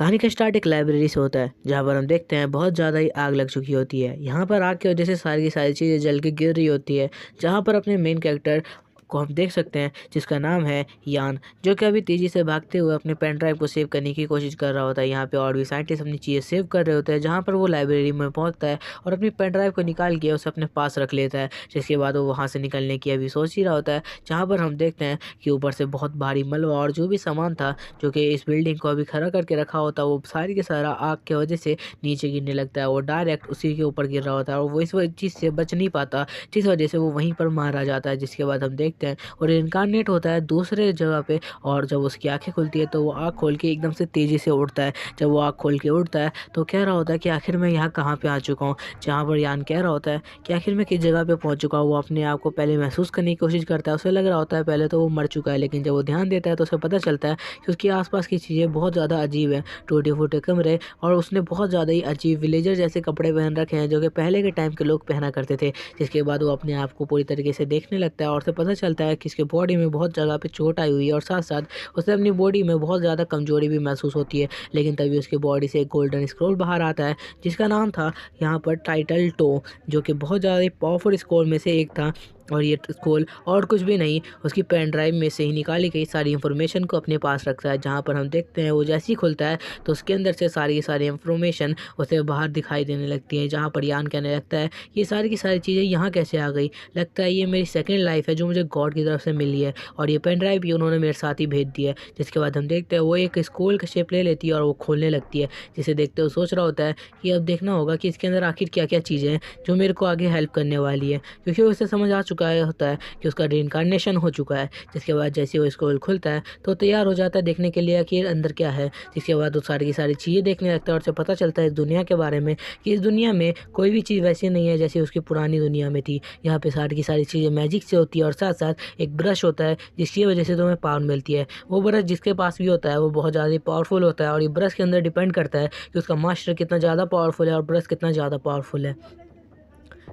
कहानी का स्टार्ट एक लाइब्रेरी से होता है, जहाँ पर हम देखते हैं बहुत ज़्यादा ही आग लग चुकी होती है। यहाँ पर आग की वजह से सारी की सारी चीज़ें जल के गिर रही होती है। जहाँ पर अपने मेन कैरेक्टर को हम देख सकते हैं, जिसका नाम है यान, जो कि अभी तेज़ी से भागते हुए अपने पेन ड्राइव को सेव करने की कोशिश कर रहा होता है। यहाँ पे और भी साइंटिस्ट अपनी चीज़ें सेव कर रहे होते हैं। जहाँ पर वो लाइब्रेरी में पहुँचता है और अपनी पेन ड्राइव को निकाल के उसे अपने पास रख लेता है। जिसके बाद वो वहाँ से निकलने की अभी सोच ही रहा होता है। जहाँ पर हम देखते हैं कि ऊपर से बहुत भारी मलबा और जो भी सामान था, जो कि इस बिल्डिंग को अभी खड़ा करके रखा होता है, वो सारी की सारा आग की वजह से नीचे गिरने लगता है। वो डायरेक्ट उसी के ऊपर गिर रहा होता है और वो इस चीज़ से बच नहीं पाता, जिस वजह से वो वहीं पर मारा जाता है। जिसके बाद हम देखते हैं और इनकारनेट होता है दूसरे जगह पे, और जब उसकी आंखें खुलती है तो वो आँख खोल के एकदम से तेज़ी से उड़ता है। जब वो आँख खोल के उड़ता है तो कह रहा होता है कि आखिर मैं यहाँ कहाँ पे आ चुका हूँ। जहाँ पर यान कह रहा होता है कि आखिर मैं किस जगह पे पहुँच चुका हूँ। वो अपने आप को पहले महसूस करने की कोशिश करता है। उसे लग रहा होता है पहले तो वो मर चुका है, लेकिन जब वो ध्यान देता है तो उसे पता चलता है कि उसके आस-पास की चीज़ें बहुत ज़्यादा अजीब हैं। टूटे-फूटे कमरे, और उसने बहुत ज़्यादा ही अजीब विलेजर जैसे कपड़े पहन रखे हैं, जो कि पहले के टाइम के लोग पहना करते थे। जिसके बाद वो अपने आप को पूरी तरीके से देखने लगता है और उसे पता चलता है कि इसके बॉडी में बहुत जगह पे चोट आई हुई है, और साथ-साथ उसे अपनी बॉडी में बहुत ज़्यादा कमज़ोरी भी महसूस होती है। लेकिन तभी उसकी बॉडी से एक गोल्डन स्क्रॉल बाहर आता है, जिसका नाम था यहाँ पर टाइटल टो, जो कि बहुत ज़्यादा ही पावरफुल स्क्रॉल में से एक था। और ये स्क्रॉल और कुछ भी नहीं, उसकी पेन ड्राइव में से ही निकाली गई सारी इन्फॉर्मेशन को अपने पास रखता है। जहाँ पर हम देखते हैं वो जैसे ही खुलता है तो उसके अंदर से सारी की सारी इन्फॉर्मेशन उसे बाहर दिखाई देने लगती है। जहाँ पर यान कहने लगता है, ये सारी की सारी चीज़ें यहाँ कैसे आ गई? लगता है ये मेरी सेकंड लाइफ है जो मुझे गॉड की तरफ से मिली है, और ये पेन ड्राइव भी उन्होंने मेरे साथ ही भेज दिया है। जिसके बाद हम देखते हैं वो एक स्क्रॉल का शेप ले लेती है और वो खोलने लगती है। जिसे देखते हुए सोच रहा होता है कि अब देखना होगा कि इसके अंदर आखिर क्या-क्या चीज़ें हैं जो मेरे को आगे हेल्प करने वाली है। क्योंकि उसे समझ आ चुका है होता है कि उसका रीइंकार्नेशन हो चुका है। जिसके बाद जैसे ही वो स्क्रॉल खुलता है तो तैयार हो जाता है देखने के लिए कि अंदर क्या है। जिसके बाद वो सारी की सारी चीज़ें देखने लगता है और उसे पता चलता है इस दुनिया के बारे में, कि इस दुनिया में कोई भी चीज़ वैसी नहीं है जैसी उसकी पुरानी दुनिया में थी। यहाँ पे सारी की सारी चीज़ें मैजिक से होती है, और साथ-साथ एक ब्रश होता है जिसकी वजह से तुम्हें पावर मिलती है। वो ब्रश जिसके पास भी होता है वो बहुत ज़्यादा पावरफुल होता है, और ये ब्रश के अंदर डिपेंड करता है कि उसका मास्टर कितना ज़्यादा पावरफुल है और ब्रश कितना ज़्यादा पावरफुल है।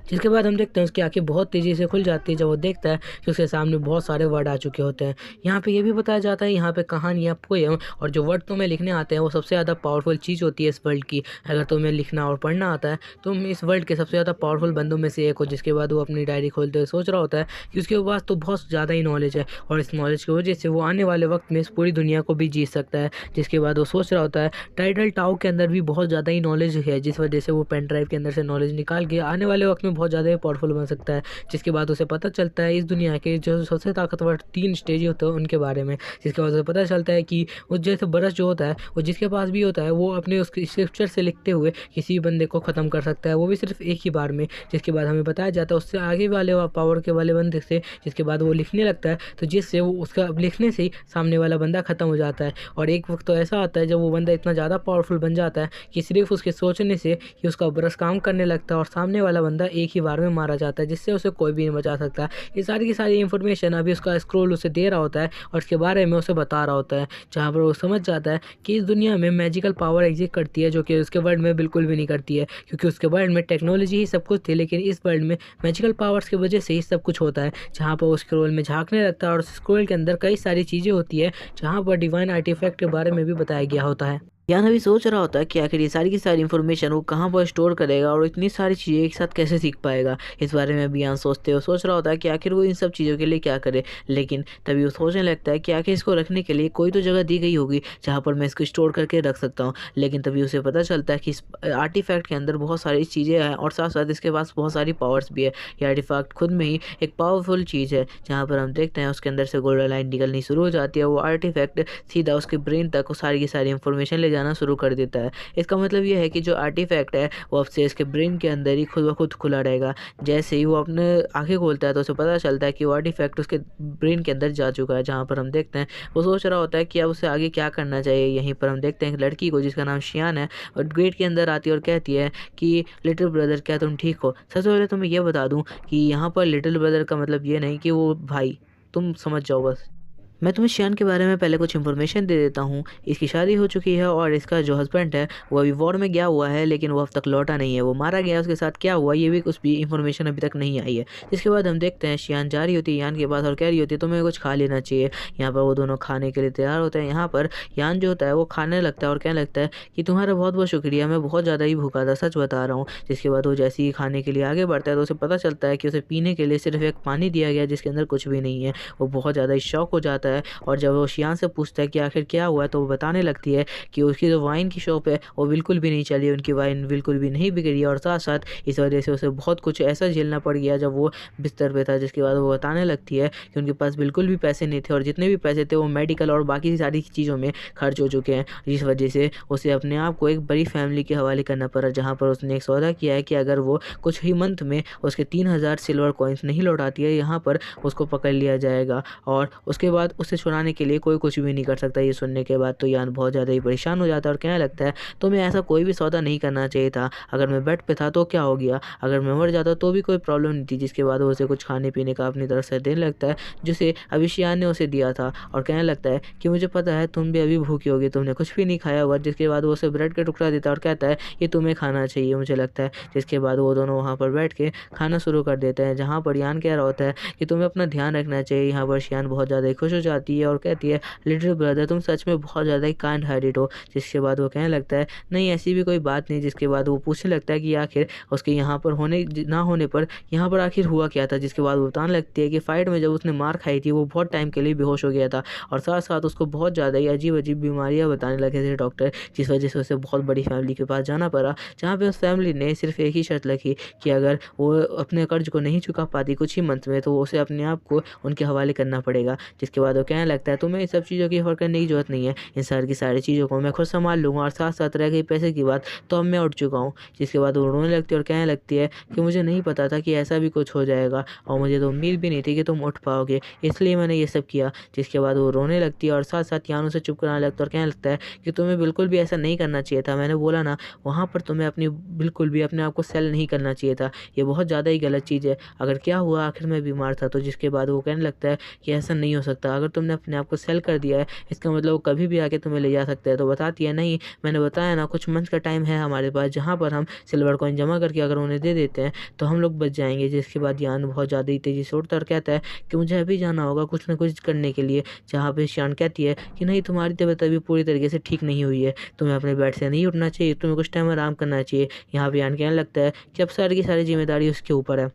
जिसके बाद हम देखते हैं उसकी आँखें बहुत तेज़ी से खुल जाती है जब वो देखता है कि उसके सामने बहुत सारे वर्ड आ चुके होते हैं। यहाँ पे ये भी बताया जाता है, यहाँ पे कहानियाँ, पोएम और जो वर्ड तुम्हें लिखने आते हैं वो सबसे ज़्यादा पावरफुल चीज़ होती है इस वर्ल्ड की। अगर तुम्हें लिखना और पढ़ना आता है, तुम इस वर्ल्ड के सबसे ज़्यादा पावरफुल बंदों में से एक हो। जिसके बाद वो अपनी डायरी खोलते हुए सोच रहा होता है कि उसके पास तो बहुत ज़्यादा ही नॉलेज है, और इस नॉलेज की वजह से वो आने वाले वक़्त में इस पूरी दुनिया को भी जीत सकता है। जिसके बाद वो सोच रहा होता है टाइटल टाओ के अंदर भी बहुत ज़्यादा ही नॉलेज है, जिस वजह से वो पेन ड्राइव के अंदर से नॉलेज निकाल के आने वाले वक़्त में बहुत ज़्यादा ही पावरफुल बन सकता है। जिसके बाद उसे पता चलता है इस दुनिया के जो सबसे ताकतवर 3 स्टेज होते हैं उनके बारे में। जिसके बाद उसे पता चलता है कि वो जैसे ब्रश जो होता है वो जिसके पास भी होता है, वो अपने उस स्क्रिप्चर से लिखते हुए किसी बंदे को ख़त्म कर सकता है, वो भी सिर्फ़ एक ही बार में। जिसके बाद हमें बताया जाता है उससे आगे वाले पावर के वाले बंदे से, जिसके बाद वो लिखने लगता है, तो जिससे वो उसका लिखने से ही सामने वाला बंदा ख़त्म हो जाता है। और एक वक़्त तो ऐसा आता है जब वो बंदा इतना ज़्यादा पावरफुल बन जाता है कि सिर्फ़ उसके सोचने से ही उसका ब्रश काम करने लगता है, और सामने वाला बंदा एक ही बार में मारा जाता है, जिससे उसे कोई भी नहीं बचा सकता। ये सारी की सारी इन्फॉर्मेशन अभी उसका स्क्रोल उसे दे रहा होता है और इसके बारे में उसे बता रहा होता है। जहाँ पर वो समझ जाता है कि इस दुनिया में मैजिकल पावर एग्ज़िस्ट करती है, जो कि उसके वर्ल्ड में बिल्कुल भी नहीं करती है। क्योंकि उसके वर्ल्ड में टेक्नोलॉजी ही सब कुछ थी, लेकिन इस वर्ल्ड में मैजिकल पावर्स की वजह से ही सब कुछ होता है। जहाँ पर वो स्क्रोल में झाँकने लगता है और उस स्क्रोल के अंदर कई सारी चीज़ें होती है, जहाँ पर डिवाइन आर्टिफैक्ट के बारे में भी बताया गया होता है। यान अभी सोच रहा होता है कि आखिर ये सारी की सारी इन्फॉर्मेशन वो कहाँ पर स्टोर करेगा और इतनी सारी चीज़ें एक साथ कैसे सीख पाएगा। इस बारे में अभी यान सोचते हुए सोच रहा होता है कि आखिर वो इन सब चीज़ों के लिए क्या करे। लेकिन तभी वो सोचने लगता है कि आखिर इसको रखने के लिए कोई तो जगह दी गई होगी जहाँ पर मैं इसको स्टोर करके रख सकता हूँ। लेकिन तभी उसे पता चलता है कि इस आर्टिफैक्ट के अंदर बहुत सारी चीज़ें हैं, और साथ साथ इसके पास बहुत सारी पावर्स भी है। ये आर्टिफैक्ट खुद में ही एक पावरफुल चीज़ है। जहाँ पर हम देखते हैं उसके अंदर से गोल्डन लाइन निकलनी शुरू हो जाती है। वो आर्टिफैक्ट सीधा उसके ब्रेन तक वो सारी की सारी इन्फॉर्मेशन ले जाना शुरू कर देता है। इसका मतलब ये है कि जो आर्टिफैक्ट है वो अब से इसके ब्रेन के अंदर ही खुद ब खुद खुला रहेगा। जैसे ही वो अपने आँखें खोलता है तो उसे पता चलता है कि वो आर्टिफैक्ट उसके ब्रेन के अंदर जा चुका है। जहाँ पर हम देखते हैं वो सोच रहा होता है कि अब उसे आगे क्या करना चाहिए। यहीं पर हम देखते हैं एक लड़की को जिसका नाम शियान है, और गेट के अंदर आती है और कहती है कि लिटिल ब्रदर क्या तुम ठीक हो? सबसे पहले तो मैं ये बता दूँ कि यहाँ पर लिटिल ब्रदर का मतलब ये नहीं कि वो भाई, तुम समझ जाओ बस। मैं तुम्हें शियान के बारे में पहले कुछ इन्फॉर्मेशन दे देता हूँ। इसकी शादी हो चुकी है और इसका जो हस्बैंड है वो अभी वॉर में गया हुआ है, लेकिन वो अब तक लौटा नहीं है। वो मारा गया, उसके साथ क्या हुआ ये भी कुछ भी इन्फॉर्मेशन अभी तक नहीं आई है। जिसके बाद हम देखते हैं शियान जा रही होती है यान के पास और कह रही होती है तुम्हें कुछ खा लेना चाहिए। यहाँ पर वो दोनों खाने के लिए तैयार होते हैं। यहाँ पर यान जो होता है वो खाने लगता है और कहने लगता है कि तुम्हारा बहुत बहुत शुक्रिया, मैं बहुत ज़्यादा ही भूखा था, सच बता रहा हूँ। जिसके बाद वो जैसे ही खाने के लिए आगे बढ़ता है तो उसे पता चलता है कि उसे पीने के लिए सिर्फ एक पानी दिया गया जिसके अंदर कुछ भी नहीं है। वो बहुत ज़्यादा ही शॉक हो जाता है और जब वो शियान से पूछता है कि आखिर क्या हुआ है तो वो बताने लगती है कि उसकी जो वाइन की शॉप है वो बिल्कुल भी नहीं चली, उनकी वाइन बिल्कुल भी नहीं बिक रही है और साथ साथ इस वजह से उसे बहुत कुछ ऐसा झेलना पड़ गया जब वो बिस्तर पे था। जिसके बाद वो बताने लगती है कि उनके पास बिल्कुल भी पैसे नहीं थे और जितने भी पैसे थे वो मेडिकल और बाकी सारी चीज़ों में खर्च हो चुके हैं, जिस वजह से उसे अपने आप को एक बड़ी फैमिली के हवाले करना पड़ा। जहाँ पर उसने एक सौदा किया है कि अगर वो कुछ ही मंथ में उसके 3000 सिल्वर कॉइन्स नहीं लौटाती है यहाँ पर उसको पकड़ लिया जाएगा और उसके बाद उसे छुड़ाने के लिए कोई कुछ भी नहीं कर सकता। ये सुनने के बाद तो यान बहुत ज़्यादा ही परेशान हो जाता है और कहने लगता है तुम्हें ऐसा कोई भी सौदा नहीं करना चाहिए था। अगर मैं बेड पे था तो क्या हो गया, अगर मैं मर जाता तो भी कोई प्रॉब्लम नहीं थी। जिसके बाद वो उसे कुछ खाने पीने का अपनी तरफ से देने लगता है जिसे अभी शियान ने उसे दिया था और कहने लगता है कि मुझे पता है तुम भी अभी भूखी होगी, तुमने कुछ भी नहीं खाया हुआ। जिसके बाद वो उसे ब्रेड का टुकड़ा देता है और कहता है ये तुम्हें खाना चाहिए मुझे लगता है। जिसके बाद वो दोनों वहाँ पर बैठ के खाना शुरू कर देते हैं, जहाँ पर यान कह रहा होता है कि तुम्हें अपना ध्यान रखना चाहिए। यहाँ पर शियान बहुत ज़्यादा ही खुश हो जाती है और कहती है लिटिल ब्रदर तुम सच में बहुत ज़्यादा ही काइंड हार्टेड हो। जिसके बाद वो कहने लगता है नहीं ऐसी भी कोई बात नहीं। जिसके बाद वो पूछने लगता है कि आखिर उसके यहाँ पर होने ना होने पर यहाँ पर आखिर हुआ क्या था। जिसके बाद वो बताने लगती है कि फाइट में जब उसने मार खाई थी वो बहुत टाइम के लिए बेहोश हो गया था और साथ साथ उसको बहुत ज़्यादा ही अजीब अजीब बीमारियाँ बताने लगे थे डॉक्टर, जिस वजह से उसे बहुत बड़ी फैमिली के पास जाना पड़ा। जहाँ पे उस फैमिली ने सिर्फ एक ही शर्त रखी कि अगर वो अपने कर्ज को नहीं चुका पाती कुछ ही मंथ में तो उसे अपने आप को उनके हवाले करना पड़ेगा। जिसके बाद वो कहने लगता है तुम्हें इन सब चीज़ों की फ़र्क करने की जरूरत नहीं है, इन सारी चीज़ों को मैं खुद संभाल लूँगा। और साथ साथ रह गई पैसे की बात तो अब मैं उठ चुका हूँ। जिसके बाद वो रोने लगती है और कहने लगती है कि मुझे नहीं पता था कि ऐसा भी कुछ हो जाएगा और मुझे तो उम्मीद भी नहीं थी कि तुम उठ पाओगे, इसलिए मैंने ये सब किया। जिसके बाद वो रोने लगती है और साथ साथ यान उसे चुप कराने लगता है और कहने लगता है कि तुम्हें बिल्कुल भी ऐसा नहीं करना चाहिए था, मैंने बोला ना वहाँ पर तुम्हें अपनी बिल्कुल भी अपने आप को सेल नहीं करना चाहिए था, ये बहुत ज़्यादा ही गलत चीज़ है। अगर क्या हुआ आखिर मैं बीमार था तो। जिसके बाद वो कहने लगता है कि ऐसा नहीं हो सकता, अगर तुमने अपने आप को सेल कर दिया है इसका मतलब वो कभी भी आके तुम्हें ले जा सकता है। तो बताती है नहीं मैंने बताया ना कुछ मंथ का टाइम है हमारे पास जहाँ पर हम सिल्वर कॉइन जमा करके अगर उन्हें दे देते हैं तो हम लोग बच जाएंगे। जिसके बाद यान बहुत ज़्यादा ही तेज़ी से उठता और कहता है कि मुझे अभी जाना होगा कुछ ना कुछ करने के लिए। जहाँ पे शियान कहती है कि नहीं तुम्हारी तबीयत अभी पूरी तरीके से ठीक नहीं हुई है, तुम्हें अपने बेड से नहीं उठना चाहिए, तुम्हें कुछ टाइम आराम करना चाहिए। यहाँ पे यान कहने लगता है कि अब सारी की सारी जिम्मेदारी उसके ऊपर है,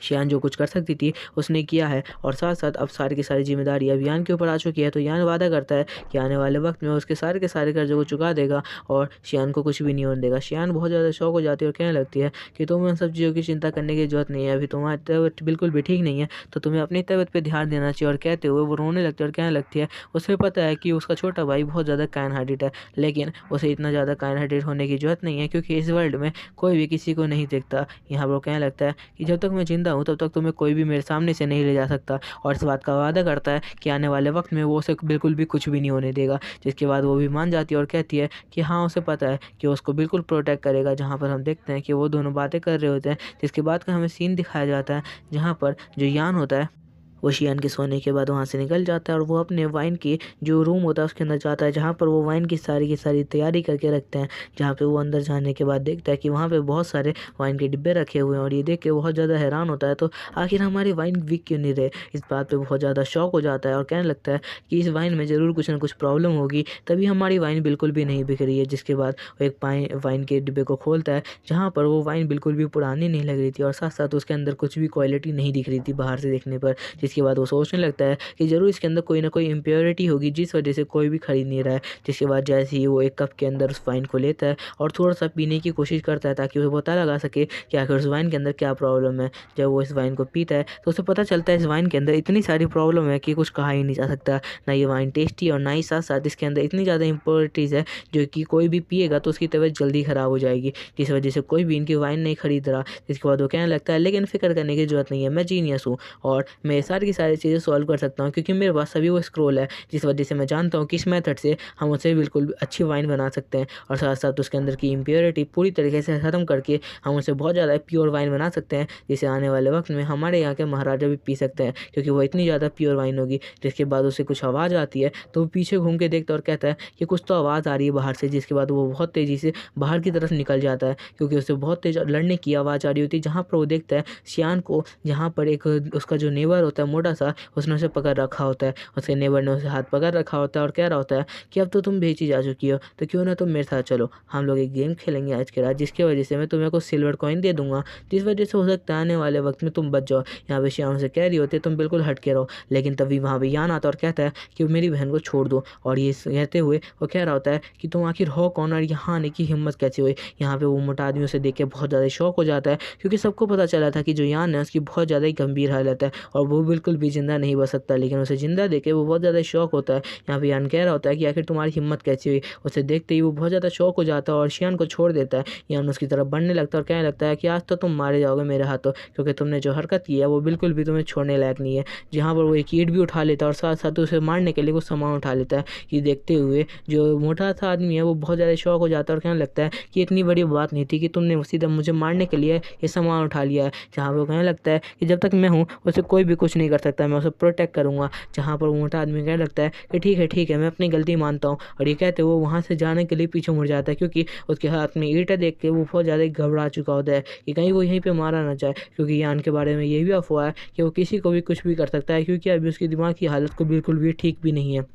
शियान जो कुछ कर सकती थी उसने किया है और साथ साथ अब सारी की सारी जिम्मेदारी अब यान के ऊपर आ चुकी है। तो यान वादा करता है कि आने वाले वक्त में उसके सारे के सारे कर्जों को चुका देगा और शियान को कुछ भी नहीं होने देगा। शियान बहुत ज़्यादा शौक हो जाती है और कहने लगती है कि तुम्हें उन सब चीज़ों की चिंता करने की जरूरत नहीं है, अभी तुम्हारी तबीयत बिल्कुल भी ठीक नहीं है तो तुम्हें अपनी तबीयत पर ध्यान देना चाहिए। और कहते हुए वो रोने लगती है और कहने लगती है उसे पता है कि उसका छोटा भाई बहुत ज़्यादा काइंड हार्टेड है, लेकिन उसे इतना ज़्यादा काइंड हार्टेड होने की जरूरत नहीं है क्योंकि इस वर्ल्ड में कोई भी किसी को नहीं देखता। यहाँ पर वो कहने लगता है कि जब तक मैं जिंदा हूँ तब तक तुम्हें कोई भी मेरे सामने से नहीं ले जा सकता और इस बात का वादा करता है कि आने वाले वक्त में वो उसे बिल्कुल भी कुछ भी नहीं होने देगा। जिसके बाद वो भी मान जाती है और कहती है कि हाँ उसे पता है कि उसको बिल्कुल प्रोटेक्ट करेगा। जहाँ पर हम देखते हैं कि वो दोनों बातें कर रहे होते हैं। जिसके बाद का हमें सीन दिखाया जाता है जहाँ पर जो यान होता है वो शियान के सोने के बाद वहाँ से निकल जाता है और वो अपने वाइन की जो रूम होता है उसके अंदर जाता है जहाँ पर वो वाइन की सारी तैयारी करके रखते हैं। जहाँ पे वो अंदर जाने के बाद देखता है कि वहाँ पे बहुत सारे वाइन के डिब्बे रखे हुए हैं और ये देख के बहुत ज़्यादा हैरान होता है तो आखिर हमारी वाइन बिक क्यों नहीं रहे। इस बात पर बहुत ज़्यादा शौक हो जाता है और कहने लगता है कि इस वाइन में ज़रूर कुछ ना कुछ प्रॉब्लम होगी तभी हमारी वाइन बिल्कुल भी नहीं बिक रही है। जिसके बाद वो एक वाइन के डिब्बे को खोलता है जहाँ पर वो वाइन बिल्कुल भी पुरानी नहीं लग रही थी और साथ साथ उसके अंदर कुछ भी क्वालिटी नहीं दिख रही थी बाहर से देखने पर। जिसके बाद वो सोचने लगता है कि ज़रूर इसके अंदर कोई ना कोई इम्प्योरिटी होगी जिस वजह से कोई भी खरीद नहीं रहा है। जिसके बाद जैसे ही वो एक कप के अंदर उस वाइन को लेता है और थोड़ा सा पीने की कोशिश करता है ताकि उसे पता लगा सके कि आखिर उस वाइन के अंदर क्या प्रॉब्लम है। जब वो इस वाइन को पीता है तो उसे पता चलता है इस वाइन के अंदर इतनी सारी प्रॉब्लम है कि कुछ कहा ही नहीं जा सकता। ना ये वाइन टेस्टी और ना ही साथ साथ इसके अंदर इतनी ज़्यादा इम्प्योरिटीज़ है जो कि कोई भी पिएगा तो उसकी तबीयत जल्दी ख़राब हो जाएगी, जिस वजह से कोई भी इनकी वाइन नहीं खरीद रहा। जिसके बाद वो कहने लगता है लेकिन फ़िक्र करने की ज़रूरत नहीं है, मैं जीनियस हूँ और मेरे सारे की सारी चीज़ें सॉल्व कर सकता हूँ, क्योंकि मेरे पास अभी वो स्क्रॉल है, जिस वजह से मैं जानता हूँ कि इस मेथड से हम उससे बिल्कुल अच्छी वाइन बना सकते हैं और साथ-साथ उसके अंदर की इम्प्योरिटी पूरी तरीके से ख़त्म करके हम उससे बहुत ज़्यादा प्योर वाइन बना सकते हैं, जिसे आने वाले वक़्त में हमारे यहाँ के महाराजा भी पी सकते हैं, क्योंकि वो इतनी ज़्यादा प्योर वाइन होगी। जिसके बाद उसे कुछ आवाज़ आती है, तो वो पीछे घूम के देखता है और कहता है कि कुछ तो आवाज़ आ रही है बाहर से, जिसके बाद वो बहुत तेज़ी से बाहर की तरफ निकल जाता है, क्योंकि उसे बहुत तेज़ लड़ने की आवाज़ आ रही होती है। जहाँ पर वो देखता है शियान को, जहाँ पर एक उसका जो नेबर होता है मोटा-सा, उसने उसे पकड़ रखा होता है। उसके नेबर ने उसे हाथ पकड़ रखा होता है और कह रहा होता है कि अब तो तुम बेची जा चुकी हो, तो क्यों ना तुम मेरे साथ चलो, हम लोग एक गेम खेलेंगे आज के रात, जिसकी वजह से मैं तुम्हें कुछ सिल्वर कॉइन दे दूँगा, जिस वजह से हो सकता है आने वाले वक़्त में तुम बच जाओ। यहाँ पे शियान उसे कह रही होती है तुम बिल्कुल हट के रहो, लेकिन तभी वहाँ पे यान आता है और कहता है कि मेरी बहन को छोड़ दो, और ये कहते हुए वो कह रहा होता है कि तुम आखिर हो कौन और यहाँ आने की हिम्मत कैसे हुई। यहाँ पे वो मोटा आदमी उसे देख के बहुत ज़्यादा शॉक हो जाता है, क्योंकि सबको पता चला था कि जो यान है उसकी बहुत ज़्यादा ही गंभीर हालत है और वो बिल्कुल भी ज़िंदा नहीं बच सकता, लेकिन उसे ज़िंदा देख के वो बहुत ज़्यादा शॉक होता है। यहाँ पे यान कह रहा होता है कि आखिर तुम्हारी हिम्मत कैसी हुई। उसे देखते ही वो बहुत ज़्यादा शॉक हो जाता है और शियान को छोड़ देता है। यान उसकी तरफ बढ़ने लगता है और कहने लगता है कि आज तो तुम मारे जाओगे मेरे हाथों, क्योंकि तुमने जो हरकत की है वो बिल्कुल भी तुम्हें छोड़ने लायक नहीं है। जहाँ पर वो एक ईंट भी उठा लेता है और साथ-साथ उसे मारने के लिए कुछ सामान उठा लेता है। ये देखते हुए जो मोटा-सा आदमी है वो बहुत ज़्यादा शॉक हो जाता है और कहने लगता है कि इतनी बड़ी बात नहीं थी कि तुमने सीधा मुझे मारने के लिए ये सामान उठा लिया है। जहाँ पे वो कहने लगता है कि जब तक मैं हूँ उसे कोई भी कुछ नहीं कर सकता, मैं उसे प्रोटेक्ट करूँगा। जहाँ पर वो मोटा आदमी कहने लगता है कि ठीक है, मैं अपनी गलती मानता हूँ, और ये कहते हुए वो वहाँ से जाने के लिए पीछे मुड़ जाता है, क्योंकि उसके हाथ में ईंटें देख के वो बहुत ज़्यादा घबरा चुका होता है कि कहीं वो यहीं पे मारा ना जाए, क्योंकि यान के बारे में ये भी अफ़वाह है कि वो किसी को भी कुछ भी कर सकता है, क्योंकि अभी उसकी दिमाग की हालत को बिल्कुल भी ठीक भी नहीं है।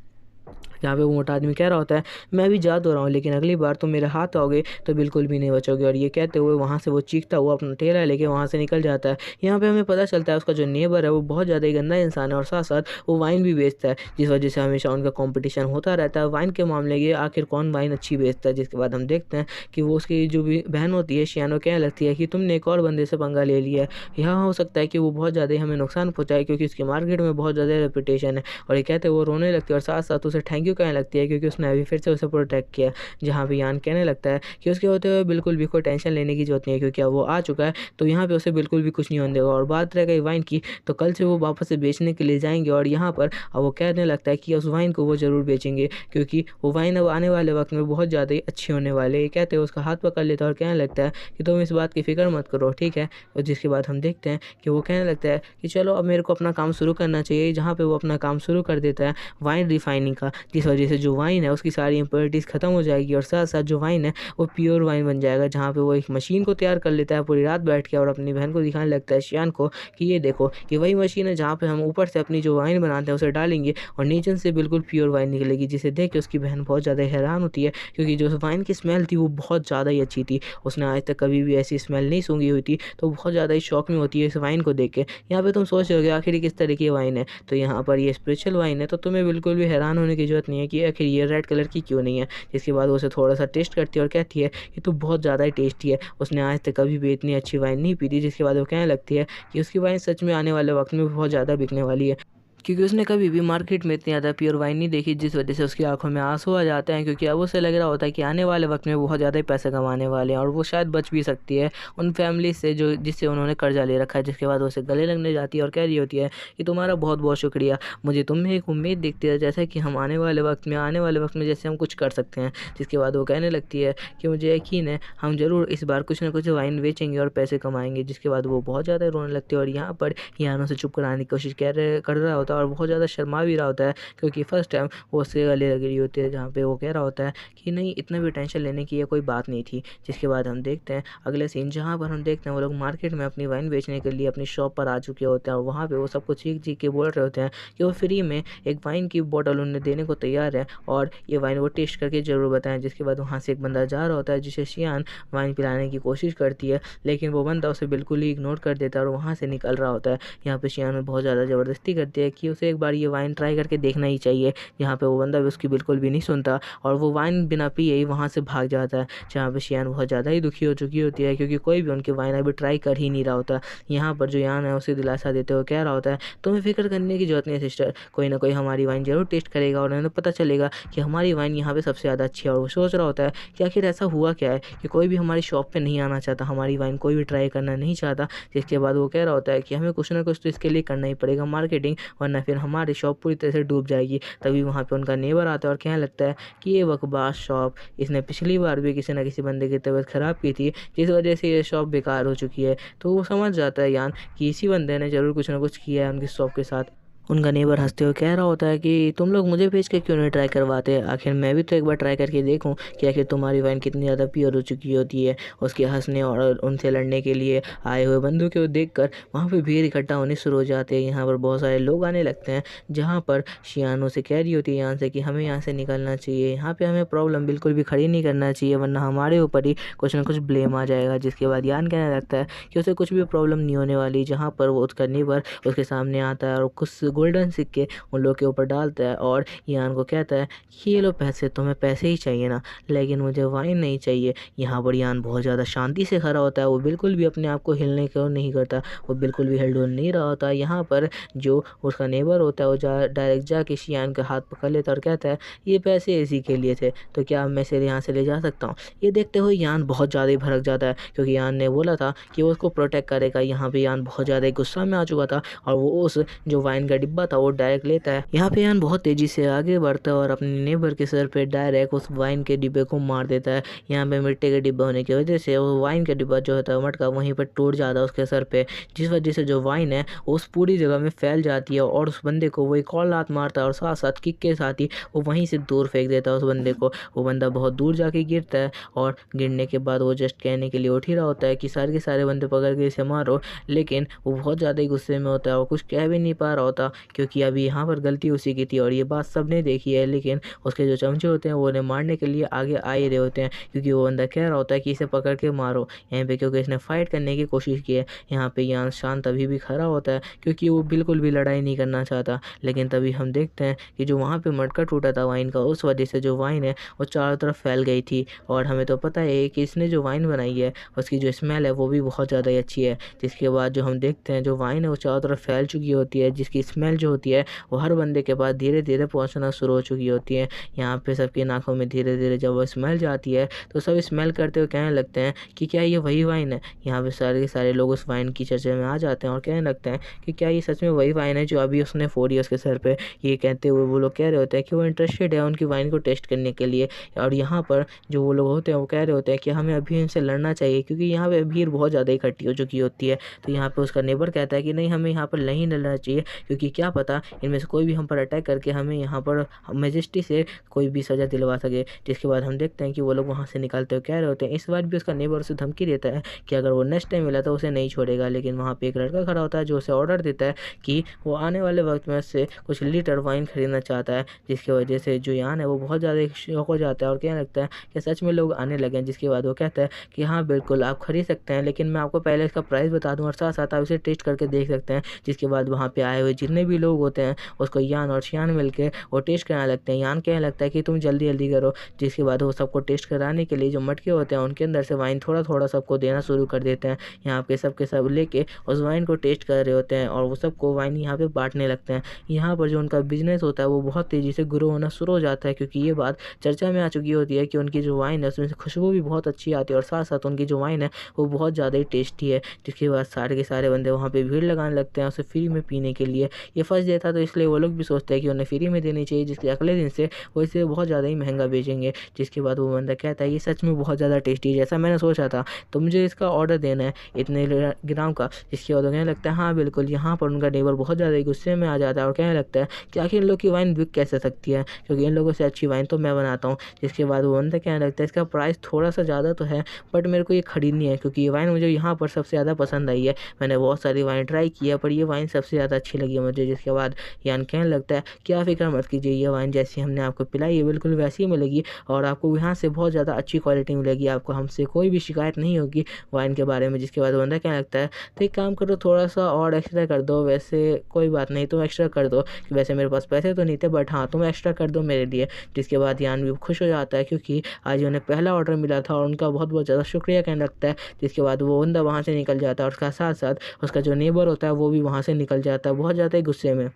जहाँ पे वो मोटा आदमी कह रहा होता है मैं अभी जा तो रहा हूँ, लेकिन अगली बार तुम मेरे हाथ आओगे तो बिल्कुल भी नहीं बचोगे, और ये कहते हुए वहाँ से वो चीखता हुआ अपना ठेला लेके वहाँ से निकल जाता है। यहाँ पे हमें पता चलता है उसका जो नेबर है वो बहुत ज़्यादा ही गंदा इंसान है और साथ-साथ वो वाइन भी बेचता है, जिस वजह से हमेशा उनका कॉम्पिटिशन होता रहता है वाइन के मामले में, आखिर कौन वाइन अच्छी बेचता है। जिसके बाद हम देखते हैं कि वो उसकी जो भी बहन होती है शियान, वो कहने लगती है कि तुमने एक और बंदे से पंगा ले लिया है, यहाँ हो सकता है कि वो बहुत ज़्यादा ही हमें नुकसान पहुँचाए, क्योंकि उसकी मार्केट में बहुत ज़्यादा रेपुटेशन है। और ये कहते हुए वो रोने लगती है और साथ-साथ उसे थैंक यू कहने लगती है, क्योंकि उसने अभी फिर से उसे प्रोटेक्ट किया। जहाँ पे यान कहने लगता है कि उसके होते हुए बिल्कुल भी कोई टेंशन लेने की ज़रूरत नहीं है, क्योंकि अब वो आ चुका है, तो यहाँ पे उसे बिल्कुल भी कुछ नहीं होने देगा। और बात रह गई वाइन की, तो कल से वो वापस से बेचने के लिए जाएँगे, और यहाँ पर अब वो कहने लगता है कि उस वाइन को वो ज़रूर बेचेंगे, क्योंकि वो वाइन अब आने वाले वक़्त में बहुत ज़्यादा ही अच्छी होने वाली है। ये कहते हुए उसका हाथ पकड़ लेता है और कहने लगता है कि तुम इस बात की फ़िक्र मत करो, ठीक है? और जिसके बाद हम देखते हैं कि वो कहने लगता है कि चलो अब मेरे को अपना काम शुरू करना चाहिए, जहाँ पे वो अपना काम शुरू कर देता है वाइन रिफाइनिंग का, जिस वजह से जो वाइन है उसकी सारी इम्प्योरिटीज़ ख़त्म हो जाएगी और साथ-साथ जो वाइन है वो प्योर वाइन बन जाएगा। जहाँ पे वो एक मशीन को तैयार कर लेता है पूरी रात बैठ के और अपनी बहन को दिखाने लगता है शियान को कि ये देखो, ये वही मशीन है जहाँ पे हम ऊपर से अपनी जो वाइन बनाते हैं उसे डालेंगे और नीचे से बिल्कुल प्योर वाइन निकलेगी। जिसे देख के उसकी बहन बहुत ज़्यादा हैरान होती है, क्योंकि जो वाइन की स्मेल थी वो बहुत ज़्यादा ही अच्छी थी। उसने आज तक कभी भी ऐसी स्मेल नहीं सूँघी हुई थी, तो बहुत ज़्यादा ही शॉक में होती है इस वाइन को देख के। यहाँ पे तुम सोच रहे होगे आखिर ये किस तरह की वाइन है, तो यहाँ पर ये स्पेशल वाइन है, तो तुम्हें बिल्कुल भी हैरान होने की ज़रूरत नहीं है कि आखिर ये रेड कलर की क्यों नहीं है। जिसके बाद वो उसे थोड़ा-सा टेस्ट करती है और कहती है ये तो बहुत ज़्यादा ही टेस्टी है। उसने आज तक कभी भी इतनी अच्छी वाइन नहीं पी थी। जिसके बाद वो कहने लगती है कि उसकी वाइन सच में आने वाले वक़्त में बहुत ज़्यादा बिकने वाली है। क्योंकि उसने कभी भी मार्केट में इतनी ज़्यादा प्योर वाइन नहीं देखी, जिस वजह से उसकी आँखों में आँसू आ जाते हैं, क्योंकि अब उसे लग रहा होता है कि आने वाले वक़्त में बहुत ज़्यादा ही पैसे कमाने वाले हैं और वो शायद बच भी सकती है उन फैमिली से जो जिससे उन्होंने कर्जा ले रखा है। जिसके बाद वो उसे गले लगने जाती है और कह रही होती है कि तुम्हारा बहुत-बहुत शुक्रिया। मुझे तुम में एक उम्मीद दिखती है, जैसे कि हम आने वाले वक़्त में जैसे हम कुछ कर सकते हैं। जिसके बाद वो कहने लगती है कि मुझे यकीन है हम ज़रूर इस बार कुछ न कुछ वाइन बेचेंगे और पैसे कमाएँगे। जिसके बाद वो बहुत ज़्यादा रोने लगती है और यहाँ पर यान उसे चुप कराने की कोशिश कर रहा होता है और बहुत ज़्यादा शर्मा भी रहा होता है, क्योंकि फर्स्ट टाइम वो उससे गले लग रही होती है। जहाँ पे वो कह रहा होता है कि नहीं, इतना भी टेंशन लेने की ये कोई बात नहीं थी। जिसके बाद हम देखते हैं अगले सीन, जहाँ पर हम देखते हैं वो लोग मार्केट में अपनी वाइन बेचने के लिए अपनी शॉप पर आ चुके होते हैं और वहाँ पे वो सबको चीख-चीख के बोल रहे होते हैं कि वो फ्री में एक वाइन की बॉटल उन्हें देने को तैयार है और ये वाइन वो टेस्ट करके ज़रूर बताएँ। जिसके बाद वहाँ से एक बंदा जा रहा होता है, जिसे शियान वाइन पिलाने की कोशिश करती है, लेकिन वो बंदा उसे बिल्कुल ही इग्नोर कर देता है और वहाँ से निकल रहा होता है। यहाँ पे शियान बहुत ज़्यादा ज़बरदस्ती करती है कि कि उसे एक बार ये वाइन ट्राई करके देखना ही चाहिए। यहाँ पे वो बंदा भी उसकी बिल्कुल भी नहीं सुनता और वो वाइन बिना पिए ही वहाँ से भाग जाता है। जहाँ पे शियान बहुत ज़्यादा ही दुखी हो चुकी होती है क्योंकि कोई भी उनकी वाइन अभी ट्राई कर ही नहीं रहा होता। यहाँ पर जो यान है उसे दिलासा देते हुए कह रहा होता है, तुम्हें फ़िक्र करने की ज़रूरत नहीं है सिस्टर, कोई ना कोई हमारी वाइन ज़रूर टेस्ट करेगा और उन्हें पता चलेगा कि हमारी वाइन यहाँ पे सबसे ज़्यादा अच्छी है। और वो सोच रहा होता है कि आखिर ऐसा हुआ क्या है कि कोई भी हमारी शॉप पे नहीं आना चाहता, हमारी वाइन कोई भी ट्राई करना नहीं चाहता। जिसके बाद वो कह रहा होता है कि हमें कुछ ना कुछ तो इसके लिए करना ही पड़ेगा मार्केटिंग, वरना फिर हमारी शॉप पूरी तरह से डूब जाएगी। तभी वहाँ पे उनका नेबर आता है और कहने लगता है कि ये बकवास शॉप, इसने पिछली बार भी किसी न किसी बंदे की तबीयत ख़राब की थी जिस वजह से ये शॉप बेकार हो चुकी है। तो वो समझ जाता है यान कि इसी बंदे ने ज़रूर कुछ ना कुछ किया है उनकी शॉप के साथ। उनका नेबर हंसते हुए कह रहा होता है कि तुम लोग मुझे भेज के क्यों नहीं ट्राई करवाते, आखिर मैं भी तो एक बार ट्राई करके देखूं कि आखिर तुम्हारी वाइन कितनी ज़्यादा प्योर हो चुकी होती है। उसके हंसने और उनसे लड़ने के लिए आए हुए बंदूक को देखकर वहाँ पे भीड़ इकट्ठा होने शुरू हो जाते हैं। यहाँ पर बहुत सारे लोग आने लगते हैं जहाँ पर शियानो से कह रही होती है यहाँ से कि हमें यहाँ से निकलना चाहिए, यहाँ पे हमें प्रॉब्लम बिल्कुल भी खड़ी नहीं करना चाहिए वरना हमारे ऊपर ही कुछ ना कुछ ब्लेम आ जाएगा। जिसके बाद यान कहने लगता है कि उसे कुछ भी प्रॉब्लम नहीं होने वाली। जहाँ पर वो उसका नेबर उसके सामने आता है और कुछ गोल्डन सिक्के उन लोग के ऊपर डालता है और यान को कहता है कि ये लो पैसे, तुम्हें पैसे ही चाहिए ना, लेकिन मुझे वाइन नहीं चाहिए। यहाँ पर यान बहुत ज़्यादा शांति से खड़ा होता है, वो बिल्कुल भी अपने आप को हिलने को नहीं करता, वो बिल्कुल भी हिलडुल नहीं रहा होता। यहाँ पर जो उसका नेबर होता है वो डायरेक्ट जाके शियान का हाथ पकड़ लेता है और कहता है ये पैसे इसी के लिए थे, तो क्या मैं इसे यहाँ से ले जा सकता हूँ। ये देखते हुए यान बहुत ज़्यादा ही भड़क जाता है क्योंकि यान ने बोला था कि वो उसको प्रोटेक्ट करेगा। यहाँ पे यान बहुत ज़्यादा गुस्सा में आ चुका था और वो उस जो वाइन का डिब्बा था वो डायरेक्ट लेता है। यहाँ पे यान बहुत तेजी से आगे बढ़ता है और अपने नेबर के सर पे डायरेक्ट उस वाइन के डिब्बे को मार देता है। यहाँ पे मिट्टी के डिब्बा होने की वजह से वो वाइन का डिब्बा जो होता है मटका वहीं पर टूट जाता है उसके सर पे, जिस वजह से जो वाइन है उस पूरी जगह में फैल जाती है और उस बंदे को वो एक और लात मारता है और साथ साथ किक के साथ ही वो वहीं से दूर फेंक देता है उस बंदे को। वो बंदा बहुत दूर जाके गिरता है और गिरने के बाद वो जस्ट कहने के लिए उठ ही रहा होता है कि सारे के सारे बंदे पकड़ के इसे मारो, लेकिन वो बहुत ज़्यादा ही गुस्से में होता है और कुछ कह भी नहीं पा रहा होता क्योंकि अभी यहाँ पर गलती उसी की थी और ये बात सबने देखी है। लेकिन उसके जो चमचे होते हैं वो उन्हें मारने के लिए आगे आ ही रहे होते हैं क्योंकि वो बंदा कह रहा होता है कि इसे पकड़ के मारो यहाँ पे, क्योंकि इसने फाइट करने की कोशिश की है। यहाँ पे यान शांत अभी भी खड़ा होता है क्योंकि वो बिल्कुल भी लड़ाई नहीं करना चाहता। लेकिन तभी हम देखते हैं कि जो वहाँ पे मटका टूटा था वाइन का, उस वजह से जो वाइन है वो चारों तरफ फैल गई थी और हमें तो पता है कि इसने जो वाइन बनाई है उसकी जो स्मेल है वो भी बहुत ज़्यादा ही अच्छी है। जिसके बाद जो हम देखते हैं जो वाइन है वो चारों तरफ फैल चुकी होती है, जिसकी स्मेल जो होती है वो हर बंदे के पास धीरे धीरे पहुंचना शुरू हो चुकी होती है। यहाँ पे सबकी नाकों में धीरे धीरे जब वो स्मेल जाती है तो सब स्मेल करते हुए कहने लगते हैं कि क्या ये वही वाइन है। यहाँ पे सारे के सारे लोग उस वाइन की चर्चा में आ जाते हैं और कहने लगते हैं कि क्या ये सच में वही वाइन है जो अभी उसने फोड़ी उसके सर पे। ये कहते हुए वो लोग कह रहे होते हैं कि वो इंटरेस्टेड है उनकी वाइन को टेस्ट करने के लिए। और यहाँ पर जो वो लोग होते हैं वो कह रहे होते हैं कि हमें अभी इनसे लड़ना चाहिए क्योंकि यहाँ पे भीड़ बहुत ज़्यादा इकट्ठी हो चुकी होती है। तो यहाँ पे उसका नेबर कहता है कि नहीं, हमें यहाँ पर नहीं लड़ना चाहिए क्योंकि क्या पता इनमें से कोई भी हम पर अटैक करके हमें यहाँ पर मैजेस्टी से कोई भी सज़ा दिलवा सके। जिसके बाद हम देखते हैं कि वो लोग वहाँ से निकलते हुए कह रहे होते हैं। इस बार भी उसका नेबर उसे धमकी देता है कि अगर वो नेक्स्ट टाइम मिला तो उसे नहीं छोड़ेगा। लेकिन वहाँ पे एक लड़का खड़ा होता है जो उसे ऑर्डर देता है कि वो आने वाले वक्त में उससे कुछ लीटर वाइन खरीदना चाहता है। जिसकी वजह से जो यान है वो बहुत ज़्यादा शौक हो जाता है और कहने लगता है कि सच में लोग आने लगे हैं। जिसके बाद वो कहता है कि हाँ बिल्कुल आप खरीद सकते हैं, लेकिन मैं आपको पहले इसका प्राइस बता दूँ और साथ साथ आप इसे टेस्ट करके देख सकते हैं। जिसके बाद वहाँ पे आए हुए जितने भी लोग होते हैं उसको यान और शियान मिलके वो टेस्ट कराने लगते हैं। यान कहने लगता है कि तुम जल्दी जल्दी करो। जिसके बाद वो सबको टेस्ट कराने के लिए जो मटके होते हैं उनके अंदर से वाइन थोड़ा थोड़ा सबको देना शुरू कर देते हैं। यहाँ पे सबके सब लेके उस वाइन को टेस्ट कर रहे होते हैं और वो सबको वाइन यहाँ पे बांटने लगते हैं। यहाँ पर जो उनका बिजनेस होता है वो बहुत तेज़ी से ग्रो होना शुरू हो जाता है क्योंकि ये बात चर्चा में आ चुकी होती है कि उनकी जो वाइन है उसमें से खुशबू भी बहुत अच्छी आती है और साथ साथ उनकी जो वाइन है वो बहुत ज़्यादा ही टेस्टी है। जिसके बाद सारे के सारे बंदे वहाँ पे भीड़ लगाने लगते हैं उसे फ्री में पीने के लिए। ये फर्स्ट डे था तो इसलिए वो लोग भी सोचते हैं कि उन्हें फ्री में देनी चाहिए, जिसके अगले दिन से वो इसे बहुत ज़्यादा ही महंगा बेचेंगे। जिसके बाद वो बंदा कहता है ये सच में बहुत ज़्यादा टेस्टी है, जैसा मैंने सोचा था, तो मुझे इसका ऑर्डर देना है इतने ग्राम का। जिसके बाद वो कहने लगता है हाँ बिल्कुल। यहाँ पर उनका नेबर बहुत ज़्यादा गुस्से में आ जाता है और कहने लगता है कि आखिर इन लोग की वाइन बिक कैसे सकती है, क्योंकि इन लोगों से अच्छी वाइन तो मैं बनाता हूँ। जिसके बाद वो बंदा कहने लगता है इसका प्राइस थोड़ा सा ज़्यादा तो है बट मेरे को ये खरीदनी है क्योंकि ये वाइन मुझे यहाँ पर सबसे ज़्यादा पसंद आई है। मैंने बहुत सारी वाइन ट्राई की है पर ये वाइन सबसे ज़्यादा अच्छी लगी है मुझे। पहुँच जाए। जिसके बाद यान कहने लगता है कि आप फिक्र मत कीजिए, ये वाइन जैसी हमने आपको पिलाई है बिल्कुल वैसी ही मिलेगी और आपको यहाँ से बहुत ज़्यादा अच्छी क्वालिटी मिलेगी, आपको हमसे कोई भी शिकायत नहीं होगी वाइन के बारे में। जिसके बाद बंदा कहने लगता है तो एक काम करो, थोड़ा सा और एक्स्ट्रा कर दो, वैसे कोई बात नहीं तुम एक्स्ट्रा कर दो, वैसे मेरे पास पैसे तो नहीं थे बट हाँ तुम एक्स्ट्रा कर दो मेरे लिए। जिसके बाद यान भी खुश हो जाता है क्योंकि आज उन्हें पहला ऑर्डर मिला था और उनका बहुत बहुत ज़्यादा शुक्रिया कहने लगता है। जिसके बाद वो बंदा वहाँ से निकल जाता है और उसका साथ साथ उसका जो नेबर होता है वो भी वहाँ से निकल जाता है बहुत ज़्यादा ही गुस्से में।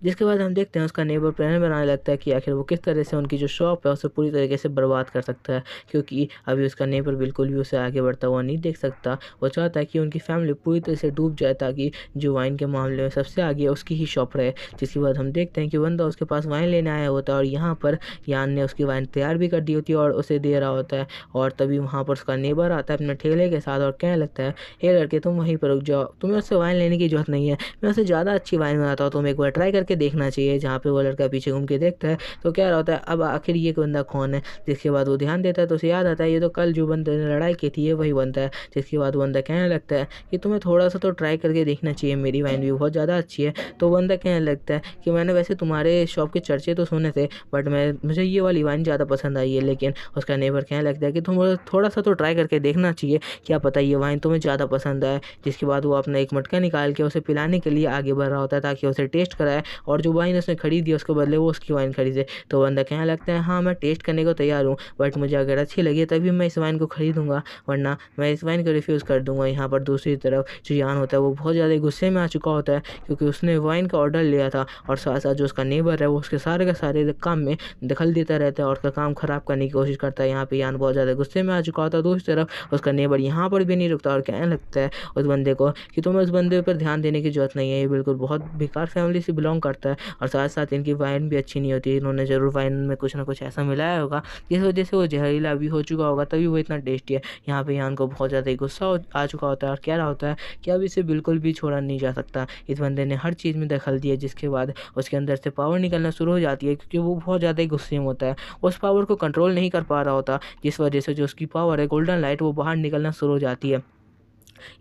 जिसके बाद हम देखते हैं उसका नेबर प्लान बनाने लगता है कि आखिर वो किस तरह से उनकी जो शॉप है उसे पूरी तरीके से बर्बाद कर सकता है, क्योंकि अभी उसका नेबर बिल्कुल भी उसे आगे बढ़ता हुआ नहीं देख सकता। वो चाहता है कि उनकी फैमिली पूरी तरह से डूब जाए ताकि जो वाइन के मामले में सबसे आगे है उसकी ही शॉप रहे। जिसके बाद हम देखते हैं कि बंदा उसके पास वाइन लेने आया होता है और यहाँ पर यान ने उसकी वाइन तैयार भी कर दी होती है और उसे दे रहा होता है। और तभी वहाँ पर उसका नेबर आता है अपने ठेले के साथ और कहने लगता है, हे लड़के तुम वहीं पर रुक जाओ, तुम्हें उससे वाइन लेने की जरूरत नहीं है, मैं उससे ज़्यादा अच्छी वाइन बनाता हूँ, तुम एक बार ट्राई करके देखना चाहिए। जहाँ पे वो लड़का पीछे घूम के देखता है तो क्या रहा होता है, अब आखिर ये बंदा कौन है। जिसके बाद वो ध्यान देता है तो उसे याद आता है ये तो कल जो बंदे ने लड़ाई की थी ये वही बंदा है। जिसके बाद बंदा कहने लगता है कि तुम्हें थोड़ा सा तो ट्राई करके देखना चाहिए, मेरी वाइन भी बहुत ज़्यादा अच्छी है। तो बंदा कहने लगता है कि मैंने वैसे तुम्हारे शॉप के चर्चे तो सुने थे बट मुझे ये वाली वाइन ज़्यादा पसंद आई है। लेकिन उसका नेबर कहने लगता है कि तुम थोड़ा सा तो ट्राई करके देखना चाहिए, क्या पता ये वाइन तुम्हें ज़्यादा पसंद आए। जिसके बाद वो अपना एक मटका निकाल के उसे पिलाने के लिए आगे बढ़ रहा होता है ताकि उसे टेस्ट कराए और जो वाइन उसने खरीदी उसके बदले वो उसकी वाइन खरीदे। तो बंदा कहने लगता है हाँ मैं टेस्ट करने को तैयार हूँ बट मुझे अगर अच्छी लगी तभी मैं इस वाइन को खरीदूंगा, वरना मैं इस वाइन को रिफ्यूज़ कर दूंगा। यहाँ पर दूसरी तरफ जो यान होता है वो बहुत ज़्यादा गुस्से में आ चुका होता है क्योंकि उसने वाइन का ऑर्डर लिया था और साथ साथ जो उसका नेबर है वो उसके सारे का सारे काम में दखल देता रहता है और उसका काम खराब करने की कोशिश करता है। यहाँ पे यान बहुत ज़्यादा गुस्से में आ चुका होता है। दूसरी तरफ उसका नेबर यहाँ पर भी नहीं रुकता और कहने लगता है उस बंदे को कि तुम्हें उस बंदे पर ध्यान देने की जरूरत नहीं है, ये बिल्कुल बहुत बेकार फैमिली से बिलोंग करता है और साथ साथ इनकी वाइन भी अच्छी नहीं होती, इन्होंने ज़रूर वाइन में कुछ ना कुछ ऐसा मिलाया होगा जिस वजह से वो जहरीला भी हो चुका होगा तभी वो इतना टेस्टी है। यहाँ पे यान को बहुत ज़्यादा गुस्सा आ चुका होता है और कह रहा होता है कि अब इसे बिल्कुल भी छोड़ा नहीं जा सकता, इस बंदे ने हर चीज़ में दखल दिया। जिसके बाद उसके अंदर से पावर निकलना शुरू हो जाती है क्योंकि वो बहुत ज़्यादा ही गुस्से में होता है, उस पावर को कंट्रोल नहीं कर पा रहा होता जिस वजह से जो उसकी पावर है गोल्डन लाइट वो बाहर निकलना शुरू हो जाती है।